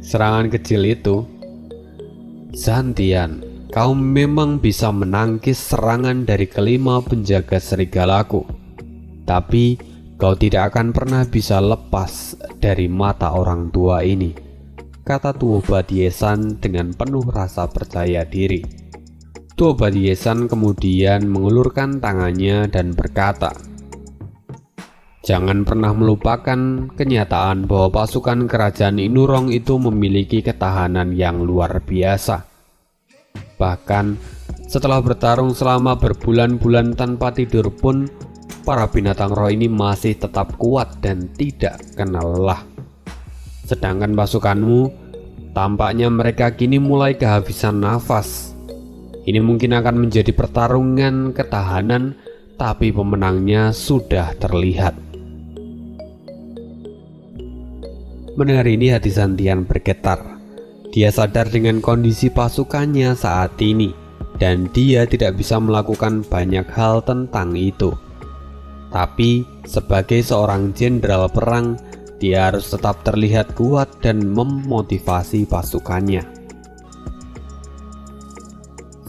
serangan kecil itu. Zantian, kau memang bisa menangkis serangan dari kelima penjaga serigalaku. Tapi kau tidak akan pernah bisa lepas dari mata orang tua ini," kata Tuoba Tiesan dengan penuh rasa percaya diri. Tuoba Tiesan kemudian mengulurkan tangannya dan berkata, "Jangan pernah melupakan kenyataan bahwa pasukan kerajaan Inurong itu memiliki ketahanan yang luar biasa. Bahkan setelah bertarung selama berbulan-bulan tanpa tidur pun, para binatang roh ini masih tetap kuat dan tidak kenal lelah. Sedangkan pasukanmu, tampaknya mereka kini mulai kehabisan nafas. Ini mungkin akan menjadi pertarungan ketahanan, tapi pemenangnya sudah terlihat." Mendengar ini hati Zantian bergetar. Dia sadar dengan kondisi pasukannya saat ini, dan dia tidak bisa melakukan banyak hal tentang itu. Tapi sebagai seorang jenderal perang, dia harus tetap terlihat kuat dan memotivasi pasukannya.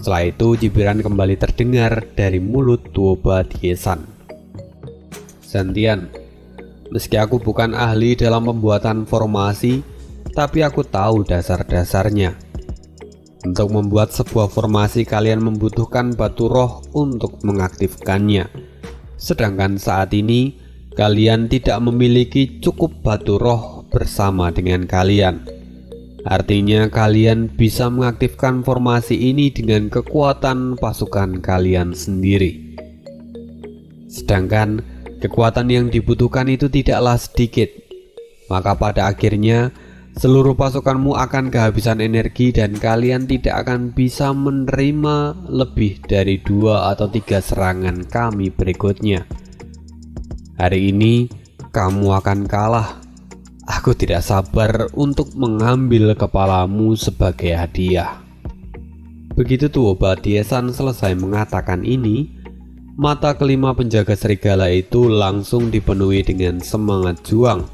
Setelah itu cibiran kembali terdengar dari mulut Tuoba Tiesan. "Zantian, meski aku bukan ahli dalam pembuatan formasi, tapi aku tahu dasar-dasarnya. Untuk membuat sebuah formasi kalian membutuhkan batu roh untuk mengaktifkannya. Sedangkan saat ini kalian tidak memiliki cukup batu roh bersama dengan kalian. Artinya kalian bisa mengaktifkan formasi ini dengan kekuatan pasukan kalian sendiri. Sedangkan kekuatan yang dibutuhkan itu tidaklah sedikit. Maka pada akhirnya Seluruh pasukanmu akan kehabisan energi dan kalian tidak akan bisa menerima lebih dari 2 atau 3 serangan kami berikutnya. Hari ini kamu akan kalah. Aku tidak sabar untuk mengambil kepalamu sebagai hadiah." Begitu Tuo Batiesan selesai mengatakan ini, mata kelima penjaga serigala itu langsung dipenuhi dengan semangat juang.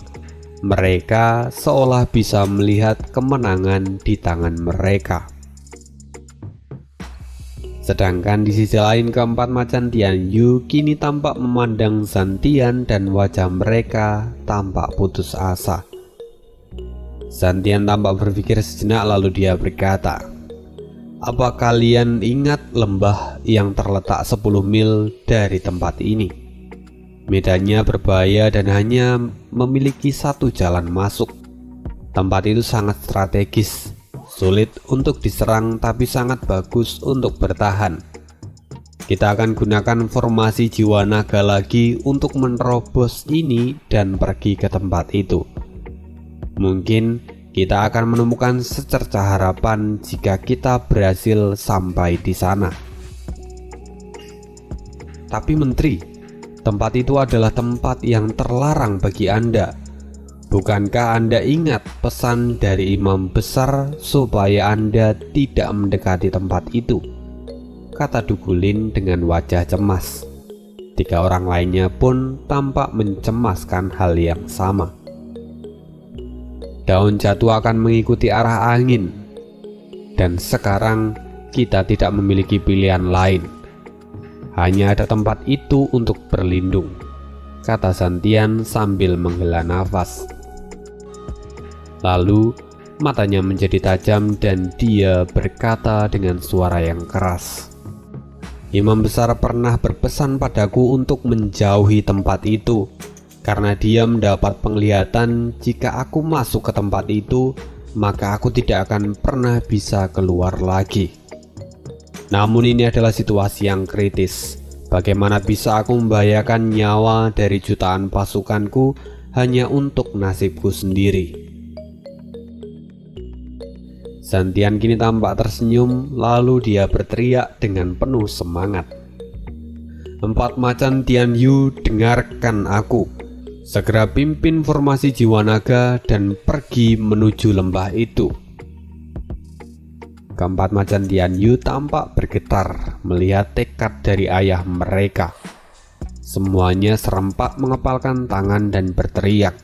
Mereka seolah bisa melihat kemenangan di tangan mereka. Sedangkan di sisi lain keempat macan Tian Yu kini tampak memandang Zantian dan wajah mereka tampak putus asa. Zantian tampak berpikir sejenak lalu dia berkata, "Apa kalian ingat lembah yang terletak 10 mil dari tempat ini? Medannya berbahaya dan hanya memiliki 1 jalan masuk. Tempat itu sangat strategis, sulit untuk diserang tapi sangat bagus untuk bertahan. Kita akan gunakan formasi jiwa naga lagi untuk menerobos ini dan pergi ke tempat itu. Mungkin kita akan menemukan secercah harapan jika kita berhasil sampai di sana." "Tapi Menteri, tempat itu adalah tempat yang terlarang bagi Anda. Bukankah Anda ingat pesan dari imam besar supaya Anda tidak mendekati tempat itu?" kata Dugulin dengan wajah cemas. 3 orang lainnya pun tampak mencemaskan hal yang sama. "Daun jatuh akan mengikuti arah angin, dan sekarang kita tidak memiliki pilihan lain. Hanya ada tempat itu untuk berlindung," kata Zantian sambil menghela nafas. Lalu matanya menjadi tajam dan dia berkata dengan suara yang keras, "Imam besar pernah berpesan padaku untuk menjauhi tempat itu, karena dia mendapat penglihatan jika aku masuk ke tempat itu, maka aku tidak akan pernah bisa keluar lagi. Namun ini adalah situasi yang kritis. Bagaimana bisa aku membahayakan nyawa dari jutaan pasukanku hanya untuk nasibku sendiri?" Zantian kini tampak tersenyum, lalu dia berteriak dengan penuh semangat, "Empat macan Tian Yu, dengarkan aku. Segera pimpin formasi jiwa naga dan pergi menuju lembah itu." Keempat macan Tian Yu tampak bergetar melihat tekad dari ayah mereka. Semuanya serempak mengepalkan tangan dan berteriak,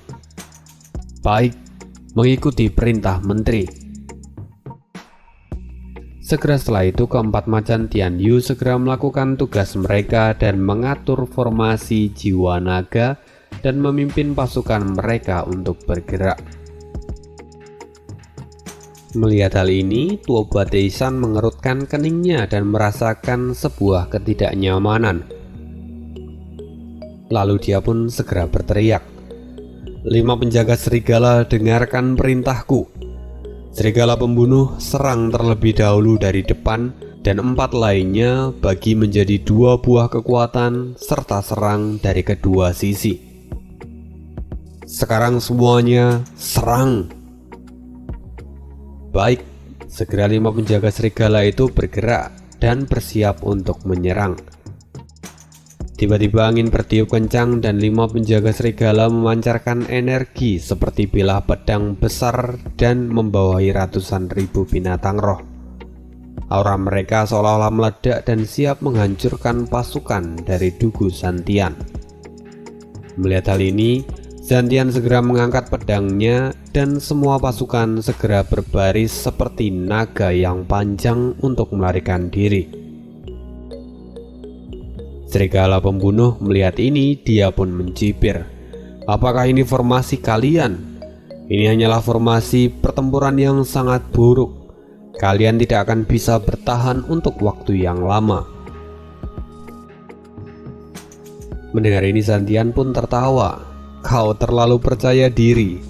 "Baik, mengikuti perintah Menteri." Segera setelah itu keempat macan Tian Yu segera melakukan tugas mereka dan mengatur formasi jiwa naga dan memimpin pasukan mereka untuk bergerak. Melihat hal ini, Tuo Batiesan mengerutkan keningnya dan merasakan sebuah ketidaknyamanan. Lalu dia pun segera berteriak, "5 penjaga serigala, dengarkan perintahku. Serigala pembunuh serang terlebih dahulu dari depan, dan 4 lainnya bagi menjadi 2 buah kekuatan serta serang dari kedua sisi. Sekarang semuanya serang!" Baik, segera 5 penjaga serigala itu bergerak dan bersiap untuk menyerang. Tiba-tiba angin bertiup kencang dan 5 penjaga serigala memancarkan energi seperti bilah pedang besar dan membawahi ratusan ribu binatang roh. Aura mereka seolah-olah meledak dan siap menghancurkan pasukan dari Dugu Zantian. Melihat hal ini, Zantian segera mengangkat pedangnya dan semua pasukan segera berbaris seperti naga yang panjang untuk melarikan diri. Serigala pembunuh melihat ini, dia pun mencibir, "Apakah ini formasi kalian? Ini hanyalah formasi pertempuran yang sangat buruk. Kalian tidak akan bisa bertahan untuk waktu yang lama." Mendengar ini Zantian pun tertawa. "Kau terlalu percaya diri.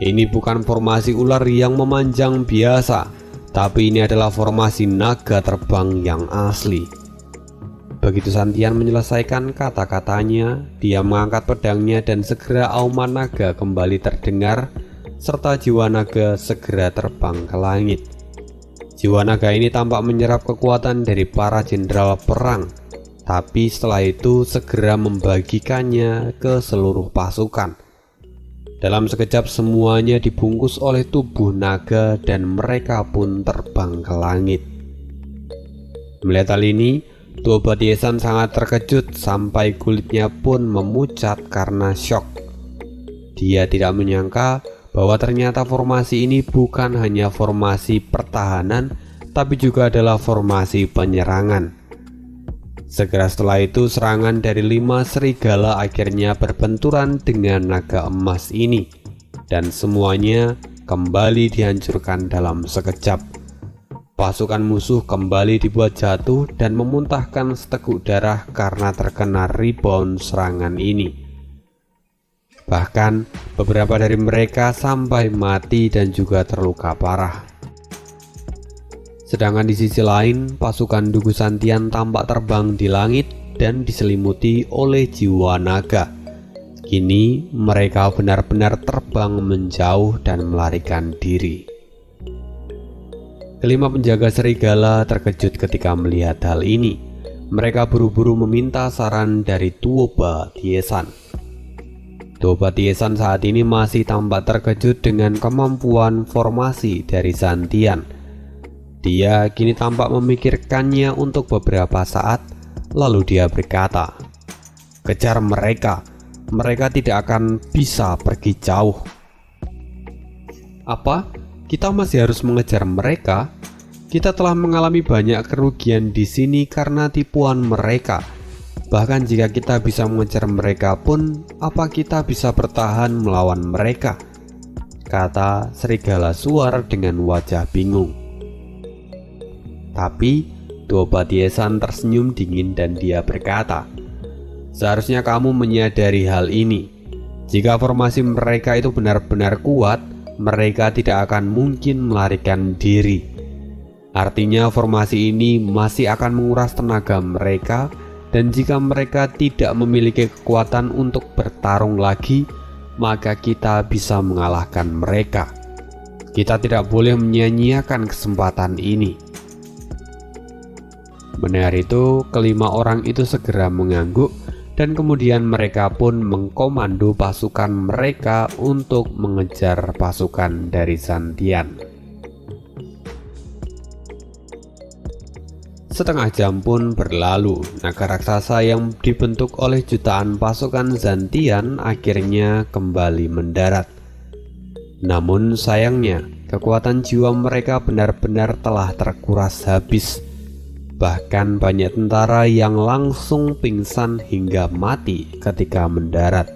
Ini bukan formasi ular yang memanjang biasa, tapi ini adalah formasi naga terbang yang asli." Begitu Zantian menyelesaikan kata-katanya, dia mengangkat pedangnya dan segera auman naga kembali terdengar serta jiwa naga segera terbang ke langit. Jiwa naga ini tampak menyerap kekuatan dari para jenderal perang, tapi setelah itu segera membagikannya ke seluruh pasukan. Dalam sekejap semuanya dibungkus oleh tubuh naga dan mereka pun terbang ke langit. Melihat hal ini, Tuo Batiesan sangat terkejut sampai kulitnya pun memucat karena syok. Dia tidak menyangka bahwa ternyata formasi ini bukan hanya formasi pertahanan, tapi juga adalah formasi penyerangan. Segera setelah itu serangan dari 5 serigala akhirnya berbenturan dengan naga emas ini, dan semuanya kembali dihancurkan dalam sekejap. Pasukan musuh kembali dibuat jatuh dan memuntahkan seteguk darah karena terkena rebound serangan ini. Bahkan beberapa dari mereka sampai mati dan juga terluka parah. Sedangkan di sisi lain, pasukan Dugu Santian tampak terbang di langit dan diselimuti oleh jiwa naga. Kini mereka benar-benar terbang menjauh dan melarikan diri. Kelima penjaga serigala terkejut ketika melihat hal ini. Mereka buru-buru meminta saran dari Tuo Batiesan. Tuo Batiesan saat ini masih tampak terkejut dengan kemampuan formasi dari Santian. Dia kini tampak memikirkannya untuk beberapa saat, lalu dia berkata, "Kejar mereka, mereka tidak akan bisa pergi jauh." "Apa? Kita masih harus mengejar mereka? Kita telah mengalami banyak kerugian di sini karena tipuan mereka. Bahkan jika kita bisa mengejar mereka pun, apa kita bisa bertahan melawan mereka?" kata serigala suar dengan wajah bingung. Tapi Tuo Batiesan tersenyum dingin dan dia berkata, "Seharusnya kamu menyadari hal ini. Jika formasi mereka itu benar-benar kuat, mereka tidak akan mungkin melarikan diri. Artinya formasi ini masih akan menguras tenaga mereka, dan jika mereka tidak memiliki kekuatan untuk bertarung lagi, maka kita bisa mengalahkan mereka. Kita tidak boleh menyia-nyiakan kesempatan ini." Mendengar itu, kelima orang itu segera mengangguk dan kemudian mereka pun mengkomando pasukan mereka untuk mengejar pasukan dari Santian. Setengah jam pun berlalu. Naga raksasa yang dibentuk oleh jutaan pasukan Zantian akhirnya kembali mendarat. Namun sayangnya, kekuatan jiwa mereka benar-benar telah terkuras habis. Bahkan banyak tentara yang langsung pingsan hingga mati ketika mendarat.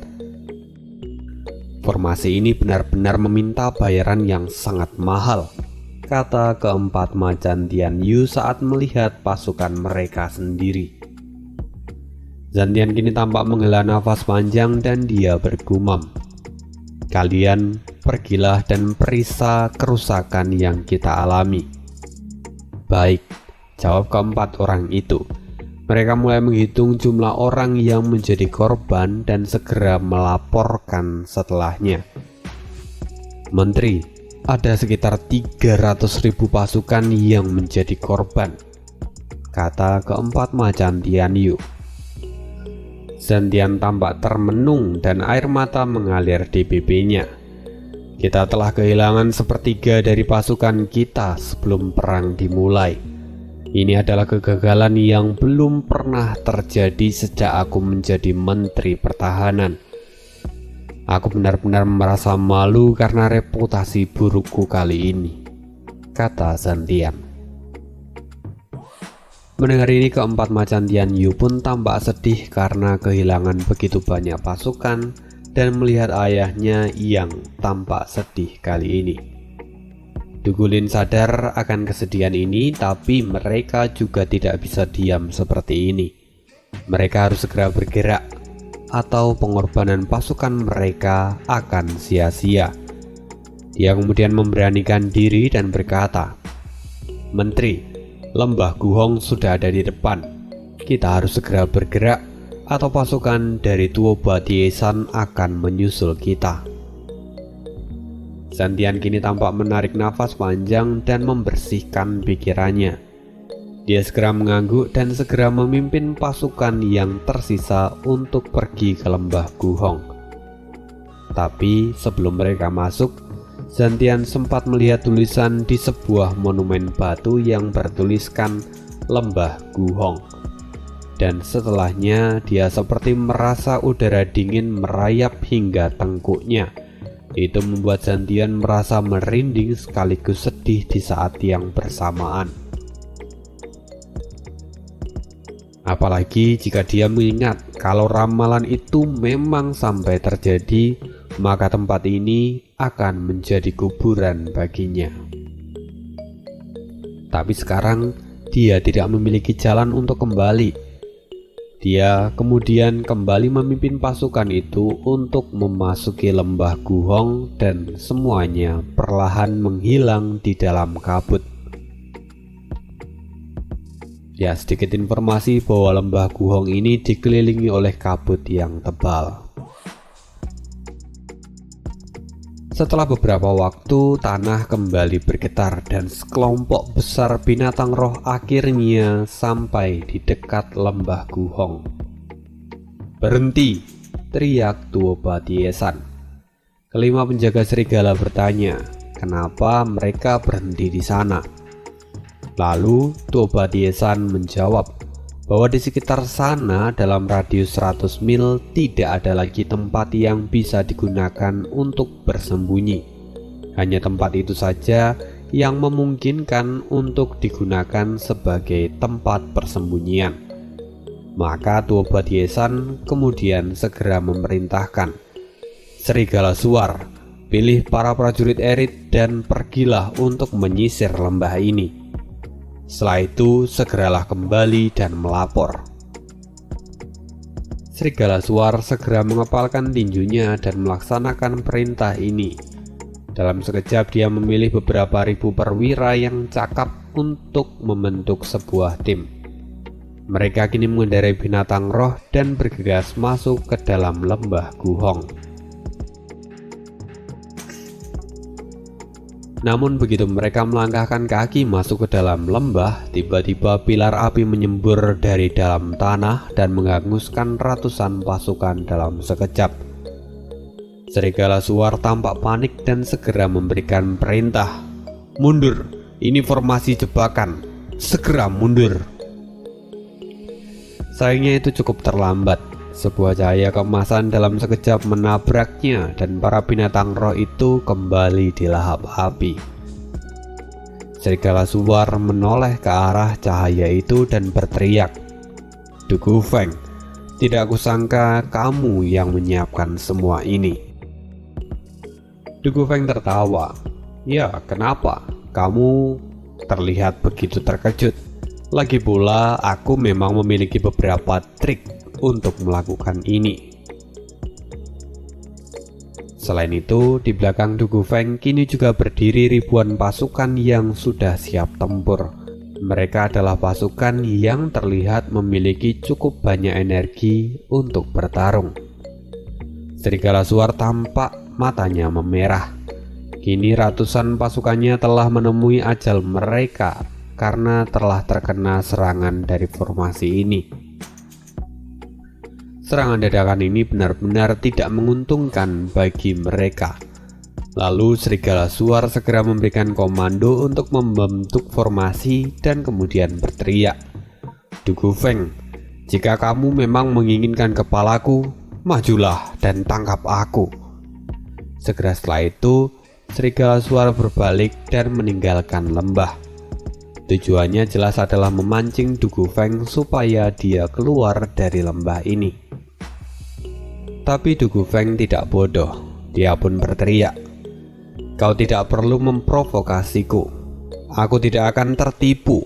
Formasi ini benar-benar meminta bayaran yang sangat mahal, kata keempat macan Tian Yu saat melihat pasukan mereka sendiri. Zantian kini tampak menghela nafas panjang dan dia bergumam, "Kalian pergilah dan periksa kerusakan yang kita alami." "Baik," jawab keempat orang itu. Mereka mulai menghitung jumlah orang yang menjadi korban dan segera melaporkan setelahnya. "Menteri, ada sekitar 300.000 pasukan yang menjadi korban," kata keempat macan Tian Yu. Zantian tampak termenung dan air mata mengalir di pipinya. "Kita telah kehilangan sepertiga dari pasukan kita sebelum perang dimulai. Ini adalah kegagalan yang belum pernah terjadi sejak aku menjadi Menteri Pertahanan. Aku benar-benar merasa malu karena reputasi burukku kali ini," kata Zantian. Mendengar ini, keempat macan Tian Yu pun tampak sedih karena kehilangan begitu banyak pasukan dan melihat ayahnya yang tampak sedih kali ini. Dugulin sadar akan kesedihan ini, tapi mereka juga tidak bisa diam seperti ini. Mereka harus segera bergerak, atau pengorbanan pasukan mereka akan sia-sia. Dia kemudian memberanikan diri dan berkata, "Menteri, lembah Guhong sudah ada di depan. Kita harus segera bergerak, atau pasukan dari Tuo Batiesan akan menyusul kita." Zantian kini tampak menarik nafas panjang dan membersihkan pikirannya. Dia segera mengangguk dan segera memimpin pasukan yang tersisa untuk pergi ke lembah Guhong. Tapi sebelum mereka masuk, Zantian sempat melihat tulisan di sebuah monumen batu yang bertuliskan Lembah Guhong. Dan setelahnya dia seperti merasa udara dingin merayap hingga tengkuknya. Itu membuat Zantian merasa merinding sekaligus sedih di saat yang bersamaan. Apalagi jika dia mengingat kalau ramalan itu memang sampai terjadi, maka tempat ini akan menjadi kuburan baginya. Tapi sekarang dia tidak memiliki jalan untuk kembali. Dia kemudian kembali memimpin pasukan itu untuk memasuki lembah Guhong dan semuanya perlahan menghilang di dalam kabut. Ya, sedikit informasi bahwa lembah Guhong ini dikelilingi oleh kabut yang tebal. Setelah beberapa waktu, tanah kembali bergetar dan sekelompok besar binatang roh akhirnya sampai di dekat lembah Guhong. "Berhenti!" teriak Tuo Batiesan. Kelima penjaga serigala bertanya, kenapa mereka berhenti di sana. Lalu Tuo Batiesan menjawab bahwa di sekitar sana dalam radius 100 mil tidak ada lagi tempat yang bisa digunakan untuk bersembunyi. Hanya tempat itu saja yang memungkinkan untuk digunakan sebagai tempat persembunyian. Maka Tuo Batiesan kemudian segera memerintahkan, "Serigala Suar, pilih para prajurit erit dan pergilah untuk menyisir lembah ini. Setelah itu segeralah kembali dan melapor." Serigala Suar segera mengepalkan tinjunya dan melaksanakan perintah ini. Dalam sekejap dia memilih beberapa ribu perwira yang cakap untuk membentuk sebuah tim. Mereka kini mengendarai binatang roh dan bergegas masuk ke dalam lembah Guhong. Namun begitu mereka melangkahkan kaki masuk ke dalam lembah, tiba-tiba pilar api menyembur dari dalam tanah dan menghanguskan ratusan pasukan dalam sekejap. Serigala Suar tampak panik dan segera memberikan perintah, "Mundur, ini formasi jebakan, segera mundur." Sayangnya itu cukup terlambat. Sebuah cahaya keemasan dalam sekejap menabraknya dan para binatang roh itu kembali dilahap api. Serigala Suar menoleh ke arah cahaya itu dan berteriak, "Du Gufeng, tidak kusangka kamu yang menyiapkan semua ini." Du Gufeng tertawa. "Ya, kenapa? Kamu terlihat begitu terkejut. Lagi pula aku memang memiliki beberapa trik untuk melakukan ini." Selain itu, di belakang Du Gufeng kini juga berdiri ribuan pasukan yang sudah siap tempur. Mereka adalah pasukan yang terlihat memiliki cukup banyak energi untuk bertarung. Serigala Suar tampak matanya memerah. Kini ratusan pasukannya telah menemui ajal mereka karena telah terkena serangan dari formasi ini. Serangan dadakan ini benar-benar tidak menguntungkan bagi mereka. Lalu Serigala Suar segera memberikan komando untuk membentuk formasi dan kemudian berteriak, "Du Gufeng, jika kamu memang menginginkan kepalaku, majulah dan tangkap aku." Segera setelah itu, Serigala Suar berbalik dan meninggalkan lembah. Tujuannya jelas adalah memancing Du Gufeng supaya dia keluar dari lembah ini. Tapi Du Gufeng tidak bodoh. Dia pun berteriak, "Kau tidak perlu memprovokasiku. Aku tidak akan tertipu."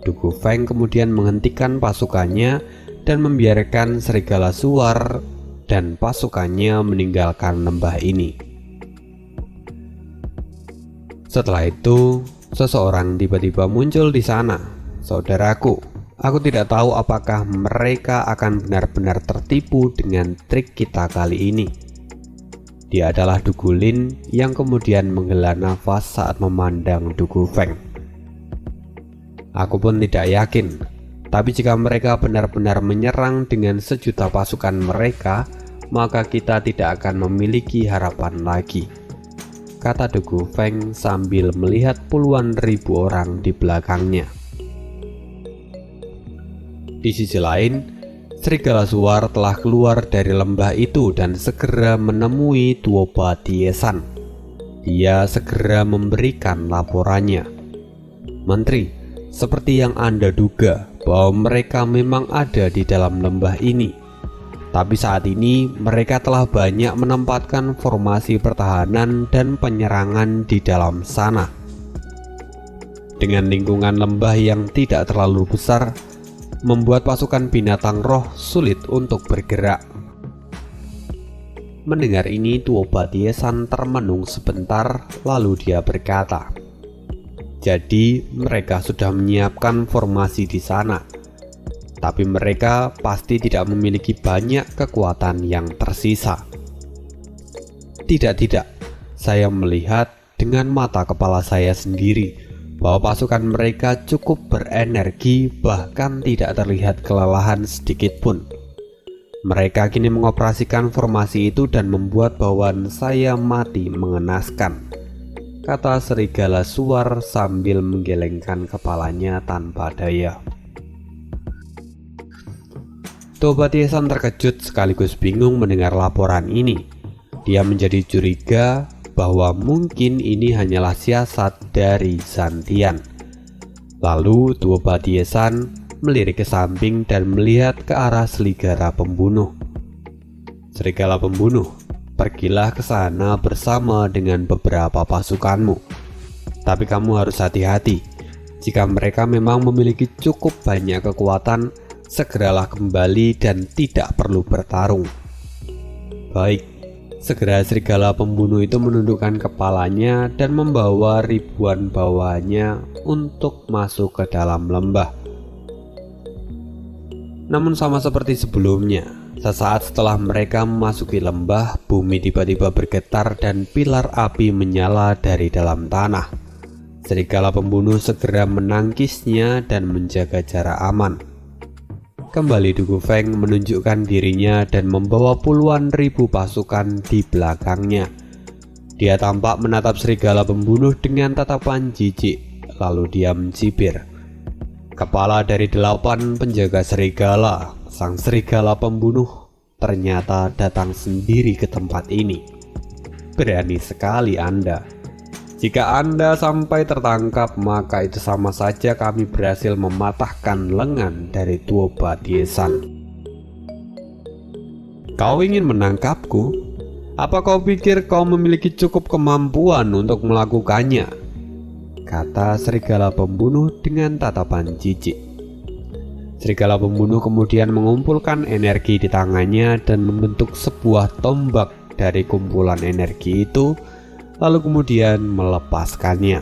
Du Gufeng kemudian menghentikan pasukannya dan membiarkan Serigala Suar dan pasukannya meninggalkan lembah ini. Setelah itu, seseorang tiba-tiba muncul di sana. "Saudaraku, aku tidak tahu apakah mereka akan benar-benar tertipu dengan trik kita kali ini." Dia adalah Dugu Lin yang kemudian menghela nafas saat memandang Dugu Feng. Aku pun tidak yakin, tapi jika mereka benar-benar menyerang dengan sejuta pasukan mereka, maka kita tidak akan memiliki harapan lagi, kata Dugu Feng sambil melihat puluhan ribu orang di belakangnya. Di sisi lain, Serigala Suar telah keluar dari lembah itu dan segera menemui Tuoba Tiesan. Dia segera memberikan laporannya. Menteri, seperti yang Anda duga bahwa mereka memang ada di dalam lembah ini. Tapi saat ini mereka telah banyak menempatkan formasi pertahanan dan penyerangan di dalam sana. Dengan lingkungan lembah yang tidak terlalu besar, membuat pasukan binatang roh sulit untuk bergerak. Mendengar ini, Tuoba Tiesan termenung sebentar, lalu dia berkata, "Jadi mereka sudah menyiapkan formasi di sana, tapi mereka pasti tidak memiliki banyak kekuatan yang tersisa." Tidak, saya melihat dengan mata kepala saya sendiri bahwa pasukan mereka cukup berenergi, bahkan tidak terlihat kelelahan sedikit pun. Mereka kini mengoperasikan formasi itu dan membuat bawahan saya mati mengenaskan, kata Serigala Suar sambil menggelengkan kepalanya tanpa daya. Tuoba Tiesan terkejut sekaligus bingung mendengar laporan ini. Dia menjadi curiga bahwa mungkin ini hanyalah siasat dari Zantian. Lalu Tuoba Tiesan melirik ke samping dan melihat ke arah serigala pembunuh. "Serigala pembunuh, pergilah ke sana bersama dengan beberapa pasukanmu. Tapi kamu harus hati-hati. Jika mereka memang memiliki cukup banyak kekuatan, segeralah kembali dan tidak perlu bertarung." Baik. Segera serigala pembunuh itu menundukkan kepalanya dan membawa ribuan bawahannya untuk masuk ke dalam lembah. Namun sama seperti sebelumnya, sesaat setelah mereka memasuki lembah, bumi tiba-tiba bergetar dan pilar api menyala dari dalam tanah. Serigala pembunuh segera menangkisnya dan menjaga jarak aman. Kembali Dugu Feng menunjukkan dirinya dan membawa puluhan ribu pasukan di belakangnya. Dia tampak menatap serigala pembunuh dengan tatapan jijik, lalu dia mencibir. Kepala dari 8 penjaga serigala, sang serigala pembunuh, ternyata datang sendiri ke tempat ini. Berani sekali Anda. Jika Anda sampai tertangkap, maka itu sama saja kami berhasil mematahkan lengan dari Tuoba Tiesan. Kau ingin menangkapku? Apa kau pikir kau memiliki cukup kemampuan untuk melakukannya? Kata serigala pembunuh dengan tatapan jijik. Serigala pembunuh kemudian mengumpulkan energi di tangannya dan membentuk sebuah tombak dari kumpulan energi itu, lalu kemudian melepaskannya.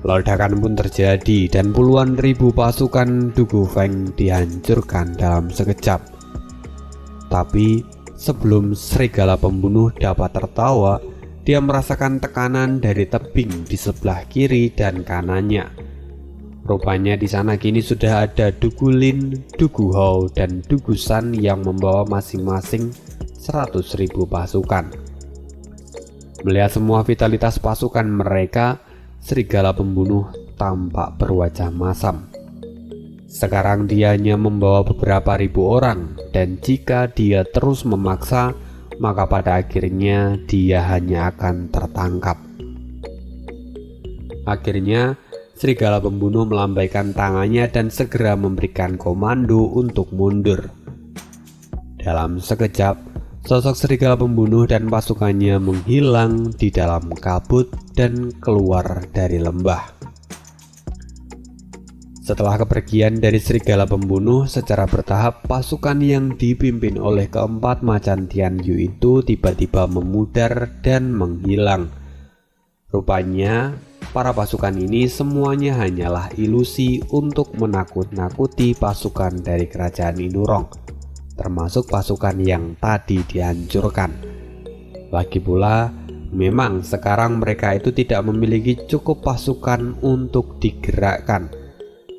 Ledakan pun terjadi dan puluhan ribu pasukan Dugu Feng dihancurkan dalam sekejap. Tapi sebelum serigala pembunuh dapat tertawa, dia merasakan tekanan dari tebing di sebelah kiri dan kanannya. Rupanya di sana kini sudah ada Dugu Lin, Dugu Hao, dan Dugu Shan yang membawa masing-masing 100.000 pasukan. Melihat semua vitalitas pasukan mereka, serigala pembunuh tampak berwajah masam. Sekarang dia hanya membawa beberapa ribu orang, dan jika dia terus memaksa, maka pada akhirnya dia hanya akan tertangkap. Akhirnya, serigala pembunuh melambaikan tangannya dan segera memberikan komando untuk mundur. Dalam sekejap, sosok serigala pembunuh dan pasukannya menghilang di dalam kabut dan keluar dari lembah. Setelah kepergian dari serigala pembunuh secara bertahap, pasukan yang dipimpin oleh keempat macan Tianyu itu tiba-tiba memudar dan menghilang. Rupanya, para pasukan ini semuanya hanyalah ilusi untuk menakut-nakuti pasukan dari kerajaan Indurong, termasuk pasukan yang tadi dihancurkan. Lagi pula, memang sekarang mereka itu tidak memiliki cukup pasukan untuk digerakkan,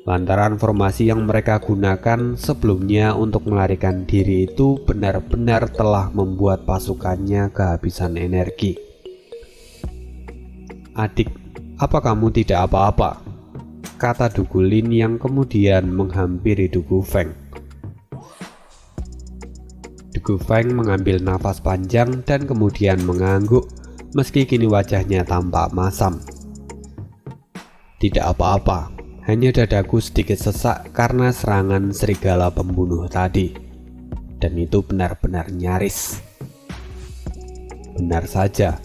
lantaran formasi yang mereka gunakan sebelumnya untuk melarikan diri itu benar-benar telah membuat pasukannya kehabisan energi. "Adik, apa kamu tidak apa-apa?" kata Dugulin yang kemudian menghampiri Dugu Feng. Dugu Feng mengambil nafas panjang dan kemudian mengangguk, meski kini wajahnya tampak masam. "Tidak apa-apa, hanya dadaku sedikit sesak karena serangan serigala pembunuh tadi. Dan itu benar-benar nyaris." Benar saja,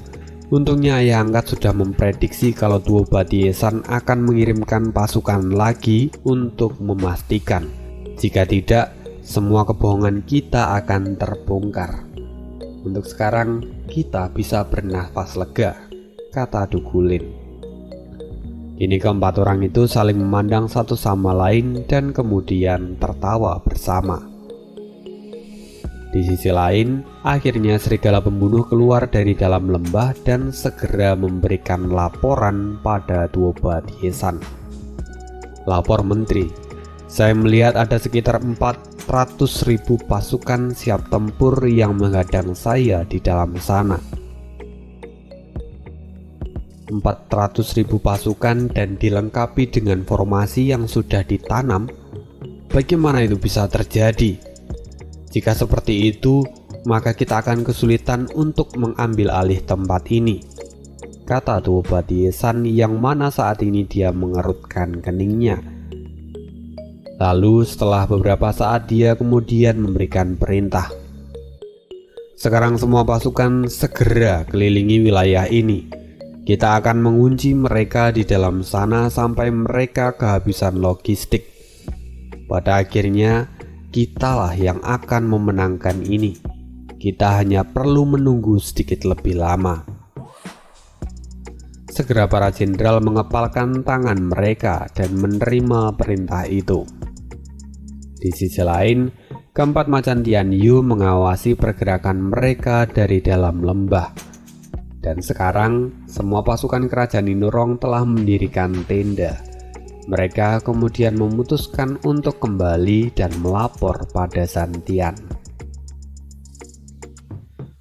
untungnya ayah angkat sudah memprediksi kalau Duo Batiesan akan mengirimkan pasukan lagi untuk memastikan. Jika tidak, semua kebohongan kita akan terbongkar. Untuk sekarang, kita bisa bernafas lega, kata Dugulin. Kini keempat orang itu saling memandang satu sama lain dan kemudian tertawa bersama. Di sisi lain, akhirnya serigala pembunuh keluar dari dalam lembah dan segera memberikan laporan pada Duo Batiesan. "Lapor Menteri, saya melihat ada sekitar 400.000 pasukan siap tempur yang menghadang saya di dalam sana." 400.000 pasukan dan dilengkapi dengan formasi yang sudah ditanam. Bagaimana itu bisa terjadi? Jika seperti itu, maka kita akan kesulitan untuk mengambil alih tempat ini, kata Duo Batiesan yang mana saat ini dia mengerutkan keningnya. Lalu setelah beberapa saat dia kemudian memberikan perintah. "Sekarang semua pasukan segera kelilingi wilayah ini. Kita akan mengunci mereka di dalam sana sampai mereka kehabisan logistik. Pada akhirnya, kitalah yang akan memenangkan ini. Kita hanya perlu menunggu sedikit lebih lama." Segera para jenderal mengepalkan tangan mereka dan menerima perintah itu. Di sisi lain, keempat macan Tian Yu mengawasi pergerakan mereka dari dalam lembah. Dan sekarang, semua pasukan kerajaan Indorong telah mendirikan tenda. Mereka kemudian memutuskan untuk kembali dan melapor pada Santian.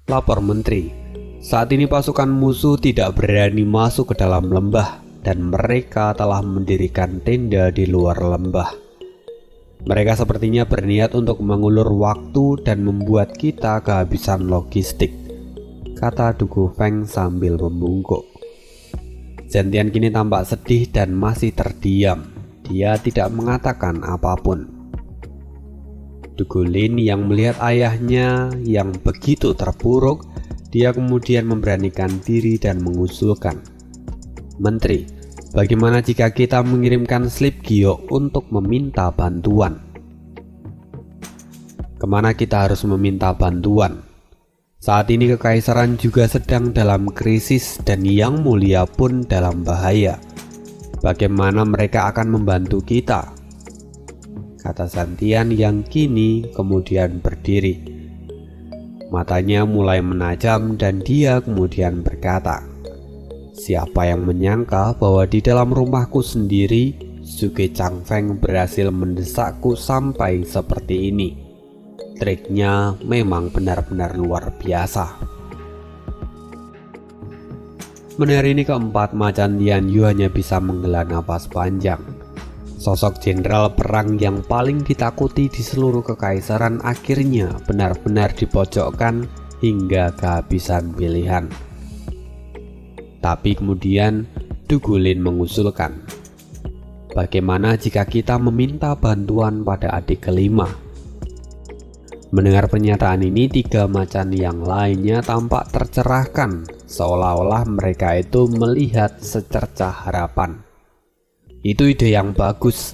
"Lapor Menteri, saat ini pasukan musuh tidak berani masuk ke dalam lembah dan mereka telah mendirikan tenda di luar lembah. Mereka sepertinya berniat untuk mengulur waktu dan membuat kita kehabisan logistik," kata Dugu Feng sambil membungkuk. Santian kini tampak sedih dan masih terdiam. Dia tidak mengatakan apapun. Dugulin yang melihat ayahnya yang begitu terpuruk, dia kemudian memberanikan diri dan mengusulkan, "Menteri, bagaimana jika kita mengirimkan slip giok untuk meminta bantuan?" "Kemana kita harus meminta bantuan? Saat ini kekaisaran juga sedang dalam krisis dan Yang Mulia pun dalam bahaya. Bagaimana mereka akan membantu kita?" kata Santian yang kini kemudian berdiri. Matanya mulai menajam dan dia kemudian berkata, "Siapa yang menyangka bahwa di dalam rumahku sendiri Suge Changfeng berhasil mendesakku sampai seperti ini. Triknya memang benar-benar luar biasa." Mendengar ini, keempat macan Tian Yu hanya bisa menghela napas panjang. Sosok jenderal perang yang paling ditakuti di seluruh kekaisaran akhirnya benar-benar dipojokkan hingga kehabisan pilihan. Tapi kemudian Dugulin mengusulkan, "Bagaimana jika kita meminta bantuan pada adik kelima?" Mendengar pernyataan ini, tiga macan yang lainnya tampak tercerahkan, seolah-olah mereka itu melihat secercah harapan. "Itu ide yang bagus.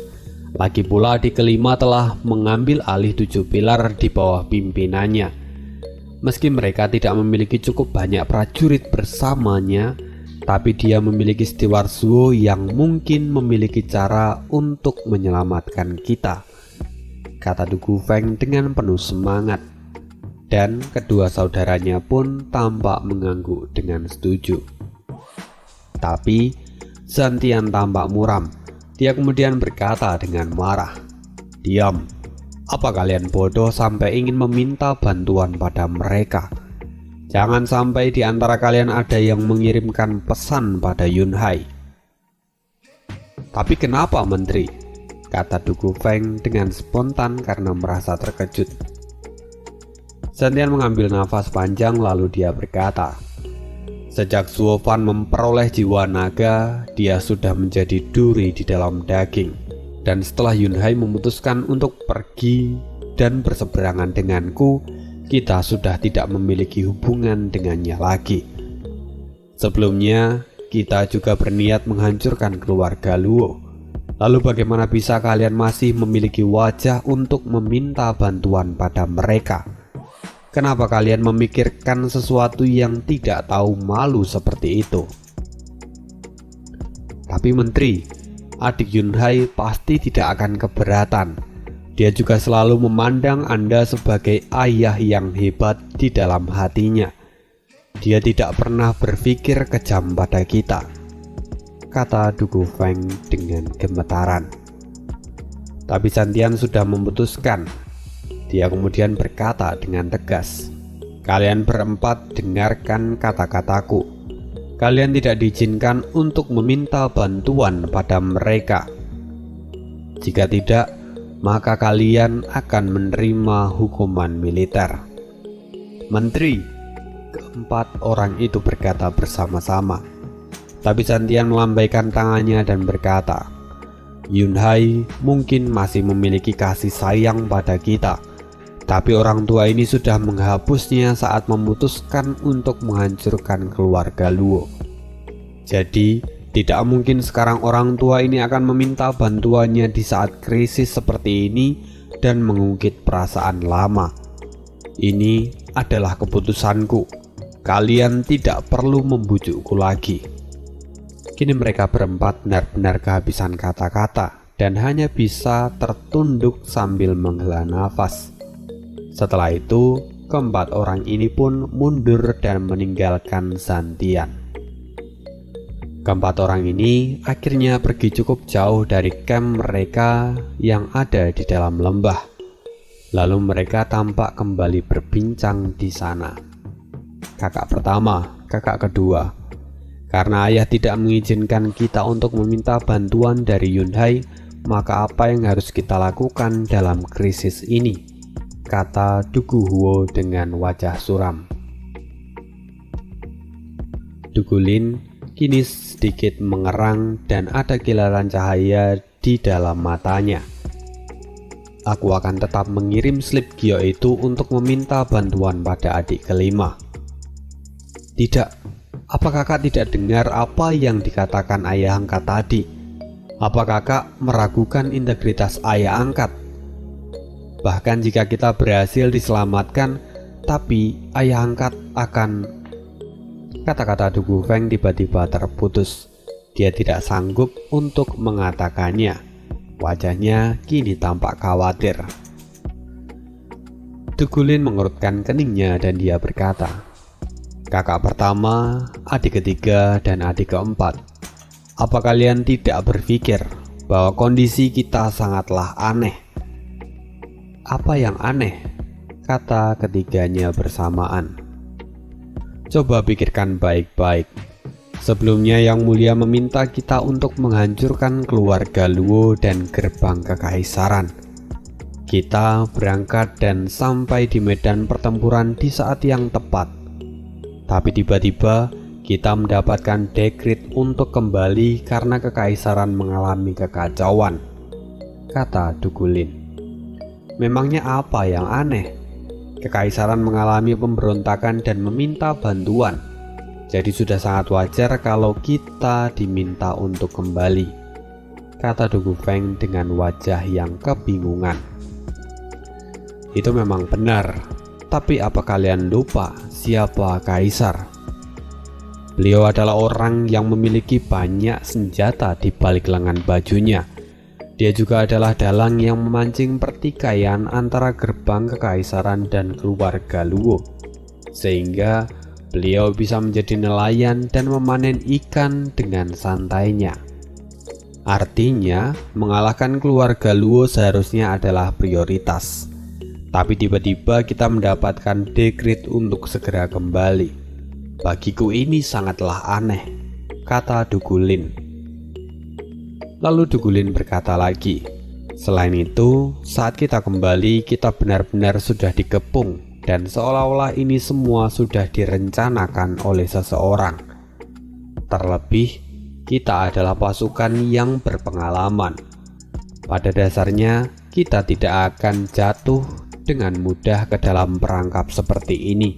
Lagi pula adik kelima telah mengambil alih 7 pilar di bawah pimpinannya. Meski mereka tidak memiliki cukup banyak prajurit bersamanya, tapi dia memiliki Steward Zuo yang mungkin memiliki cara untuk menyelamatkan kita," kata Dugu Feng dengan penuh semangat. dan kedua saudaranya pun tampak mengangguk dengan setuju. Tapi Zantian tampak muram. Dia kemudian berkata dengan marah, "Diam, apa kalian bodoh sampai ingin meminta bantuan pada mereka? Jangan sampai di antara kalian ada yang mengirimkan pesan pada Yunhai." "Tapi kenapa, Menteri?" kata Dugu Feng dengan spontan karena merasa terkejut. Zantian mengambil nafas panjang lalu dia berkata, "Sejak Zuo Fan memperoleh jiwa naga, dia sudah menjadi duri di dalam daging. Dan setelah Yunhai memutuskan untuk pergi dan berseberangan denganku, kita sudah tidak memiliki hubungan dengannya lagi. Sebelumnya, kita juga berniat menghancurkan keluarga Luo. Lalu bagaimana bisa kalian masih memiliki wajah untuk meminta bantuan pada mereka? Kenapa kalian memikirkan sesuatu yang tidak tahu malu seperti itu?" "Tapi Menteri, adik Yunhai pasti tidak akan keberatan. Dia juga selalu memandang Anda sebagai ayah yang hebat di dalam hatinya. Dia tidak pernah berpikir kejam pada kita," kata Dugu Feng dengan gemetaran. Tapi Zantian sudah memutuskan. Dia kemudian berkata dengan tegas, "Kalian berempat dengarkan kata-kataku. Kalian tidak diizinkan untuk meminta bantuan pada mereka. Jika tidak, maka kalian akan menerima hukuman militer." "Menteri," keempat orang itu berkata bersama-sama. Tapi Zantian melambaikan tangannya dan berkata, "Yunhai mungkin masih memiliki kasih sayang pada kita, tapi orang tua ini sudah menghapusnya saat memutuskan untuk menghancurkan keluarga Luo. Jadi, tidak mungkin sekarang orang tua ini akan meminta bantuannya di saat krisis seperti ini dan mengungkit perasaan lama. Ini adalah keputusanku. Kalian tidak perlu membujukku lagi." Kini mereka berempat benar-benar kehabisan kata-kata dan hanya bisa tertunduk sambil menghela nafas. Setelah itu, keempat orang ini pun mundur dan meninggalkan Zantian. Keempat orang ini akhirnya pergi cukup jauh dari kamp mereka yang ada di dalam lembah. Lalu mereka tampak kembali berbincang di sana. Kakak pertama, kakak kedua, "Karena ayah tidak mengizinkan kita untuk meminta bantuan dari Yunhai, maka apa yang harus kita lakukan dalam krisis ini?" kata Dugu Huo dengan wajah suram. Dugu Lin kini sedikit mengerang dan ada kilatan cahaya di dalam matanya. "Aku akan tetap mengirim slip Gio itu untuk meminta bantuan pada adik kelima." "Tidak. Apa kakak tidak dengar apa yang dikatakan ayah angkat tadi? Apa kakak meragukan integritas ayah angkat? Bahkan jika kita berhasil diselamatkan, tapi ayah angkat akan..." Kata-kata Dugu Feng tiba-tiba terputus. Dia tidak sanggup untuk mengatakannya. Wajahnya kini tampak khawatir. Dugu Lin mengerutkan keningnya dan dia berkata, "Kakak pertama, adik ketiga, dan adik keempat, apa kalian tidak berpikir bahwa kondisi kita sangatlah aneh?" "Apa yang aneh?" kata ketiganya bersamaan. "Coba pikirkan baik-baik. Sebelumnya Yang Mulia meminta kita untuk menghancurkan keluarga Luo dan gerbang kekaisaran. Kita berangkat dan sampai di medan pertempuran di saat yang tepat. Tapi tiba-tiba kita mendapatkan dekrit untuk kembali karena kekaisaran mengalami kekacauan," kata Dugu Lin. "Memangnya apa yang aneh? Kekaisaran mengalami pemberontakan dan meminta bantuan. Jadi sudah sangat wajar kalau kita diminta untuk kembali," kata Dugu Feng dengan wajah yang kebingungan. "Itu memang benar, tapi apa kalian lupa siapa kaisar? Beliau adalah orang yang memiliki banyak senjata di balik lengan bajunya. Dia juga adalah dalang yang memancing pertikaian antara gerbang kekaisaran dan keluarga Luo, sehingga beliau bisa menjadi nelayan dan memanen ikan dengan santainya. Artinya, mengalahkan keluarga Luo seharusnya adalah prioritas. Tapi tiba-tiba kita mendapatkan dekret untuk segera kembali. Bagiku ini sangatlah aneh, kata Dugulin. Lalu Dugulin berkata lagi, selain itu, saat kita kembali, kita benar-benar sudah dikepung dan seolah-olah ini semua sudah direncanakan oleh seseorang. Terlebih, kita adalah pasukan yang berpengalaman. Pada dasarnya, kita tidak akan jatuh dengan mudah ke dalam perangkap seperti ini,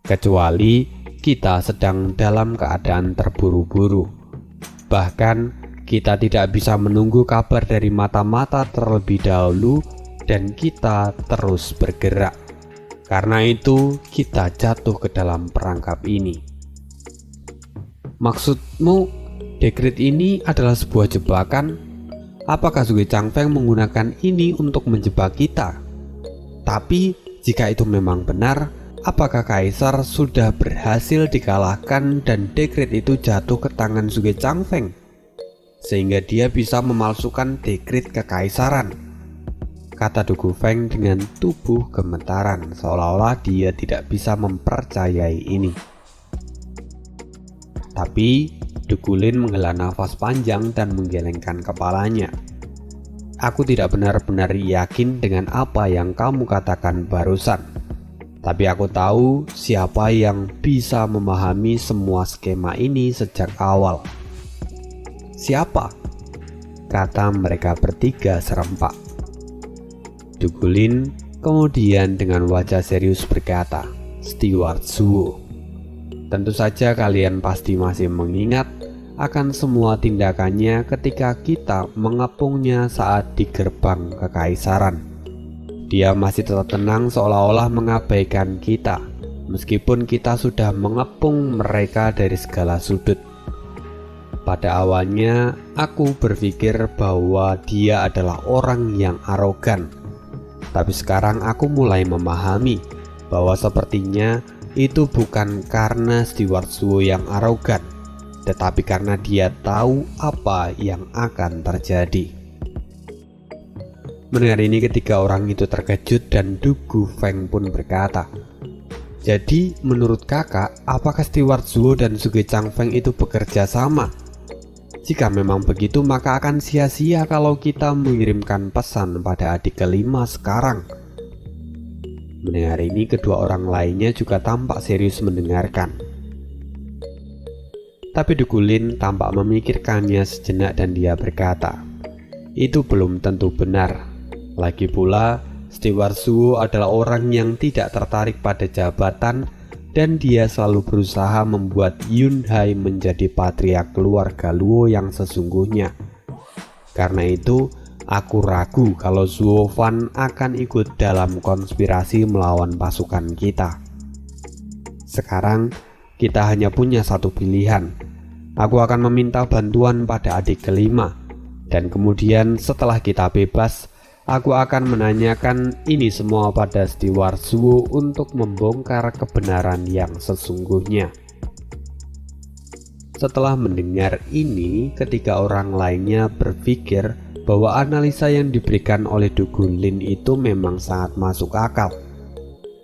kecuali kita sedang dalam keadaan terburu-buru. Bahkan, kita tidak bisa menunggu kabar dari mata-mata terlebih dahulu dan kita terus bergerak. Karena itu, kita jatuh ke dalam perangkap ini. Maksudmu, dekret ini adalah sebuah jebakan? Apakah Sui Changfeng menggunakan ini untuk menjebak kita? Tapi, jika itu memang benar, apakah Kaisar sudah berhasil dikalahkan dan dekret itu jatuh ke tangan Sui Changfeng, sehingga dia bisa memalsukan dekret kekaisaran? Kata Du Gufeng dengan tubuh gemetaran, seolah-olah dia tidak bisa mempercayai ini. Tapi Dugulin menghela nafas panjang dan menggelengkan kepalanya. Aku tidak benar-benar yakin dengan apa yang kamu katakan barusan. Tapi aku tahu siapa yang bisa memahami semua skema ini sejak awal. Siapa? Kata mereka bertiga serempak. Dugulin kemudian dengan wajah serius berkata, Steward Zuo. Tentu saja kalian pasti masih mengingat akan semua tindakannya ketika kita mengepungnya saat di gerbang kekaisaran. Dia masih tetap tenang seolah-olah mengabaikan kita, meskipun kita sudah mengepung mereka dari segala sudut. Pada awalnya, aku berpikir bahwa dia adalah orang yang arogan. Tapi sekarang aku mulai memahami bahwa sepertinya itu bukan karena Steward Zuo yang arogan, tetapi karena dia tahu apa yang akan terjadi. Mendengar ini ketiga orang itu terkejut dan Du Gufeng pun berkata, jadi menurut kakak, apakah Steward Zuo dan Sui Changfeng itu bekerja sama? Jika memang begitu, maka akan sia-sia kalau kita mengirimkan pesan pada adik kelima sekarang. Mendengar ini, kedua orang lainnya juga tampak serius mendengarkan. Tapi Dugulin tampak memikirkannya sejenak dan dia berkata, itu belum tentu benar. Lagi pula, Steward Zuo adalah orang yang tidak tertarik pada jabatan dan dia selalu berusaha membuat Yun Hai menjadi patriark keluarga Luo yang sesungguhnya. Karena itu, aku ragu kalau Zuo Fan akan ikut dalam konspirasi melawan pasukan kita. Sekarang, kita hanya punya satu pilihan. Aku akan meminta bantuan pada adik kelima, dan kemudian setelah kita bebas, aku akan menanyakan ini semua pada Steward Zuo untuk membongkar kebenaran yang sesungguhnya. Setelah mendengar ini, ketiga orang lainnya berpikir bahwa analisa yang diberikan oleh Dugulin itu memang sangat masuk akal.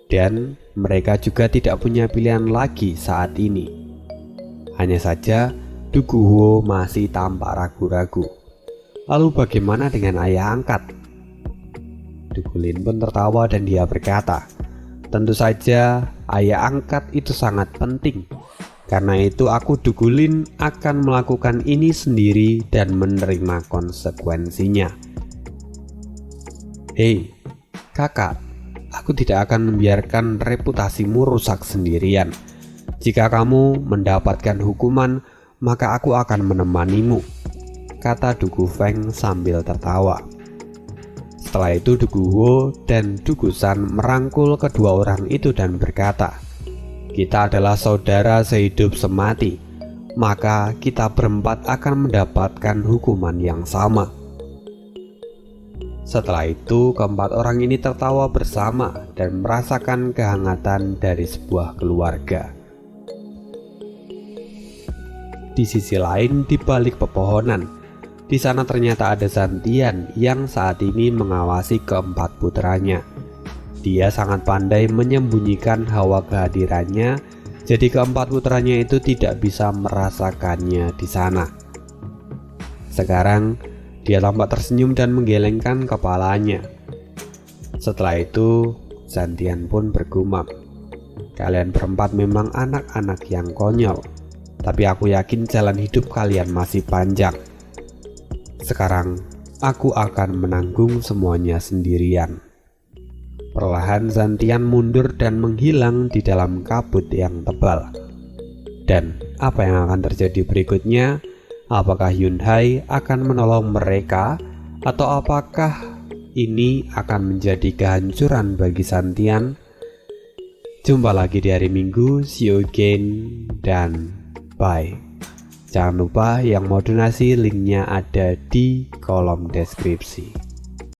Dan mereka juga tidak punya pilihan lagi saat ini. Hanya saja, Duguho masih tampak ragu-ragu. Lalu bagaimana dengan ayah angkat? Dugulin pun tertawa dan dia berkata, tentu saja ayah angkat itu sangat penting. Karena itu aku Dugulin akan melakukan ini sendiri dan menerima konsekuensinya. Hei, kakak, aku tidak akan membiarkan reputasimu rusak sendirian. Jika kamu mendapatkan hukuman, maka aku akan menemanimu, kata Du Gufeng sambil tertawa. Setelah itu Duguho dan Dugusan merangkul kedua orang itu dan berkata, kita adalah saudara sehidup semati, maka kita berempat akan mendapatkan hukuman yang sama. Setelah itu, keempat orang ini tertawa bersama dan merasakan kehangatan dari sebuah keluarga. Di sisi lain, di balik pepohonan, di sana ternyata ada Zantian yang saat ini mengawasi keempat putranya. Dia sangat pandai menyembunyikan hawa kehadirannya, jadi keempat putranya itu tidak bisa merasakannya di sana. Sekarang, dia tampak tersenyum dan menggelengkan kepalanya. Setelah itu, Zantian pun bergumam, "Kalian berempat memang anak-anak yang konyol, tapi aku yakin jalan hidup kalian masih panjang. Sekarang, aku akan menanggung semuanya sendirian." Perlahan Zantian mundur dan menghilang di dalam kabut yang tebal. Dan apa yang akan terjadi berikutnya? Apakah Yunhai akan menolong mereka, atau apakah ini akan menjadi kehancuran bagi Zantian? Jumpa lagi di hari Minggu. See you again dan bye. Jangan lupa yang mau donasi, linknya ada di kolom deskripsi.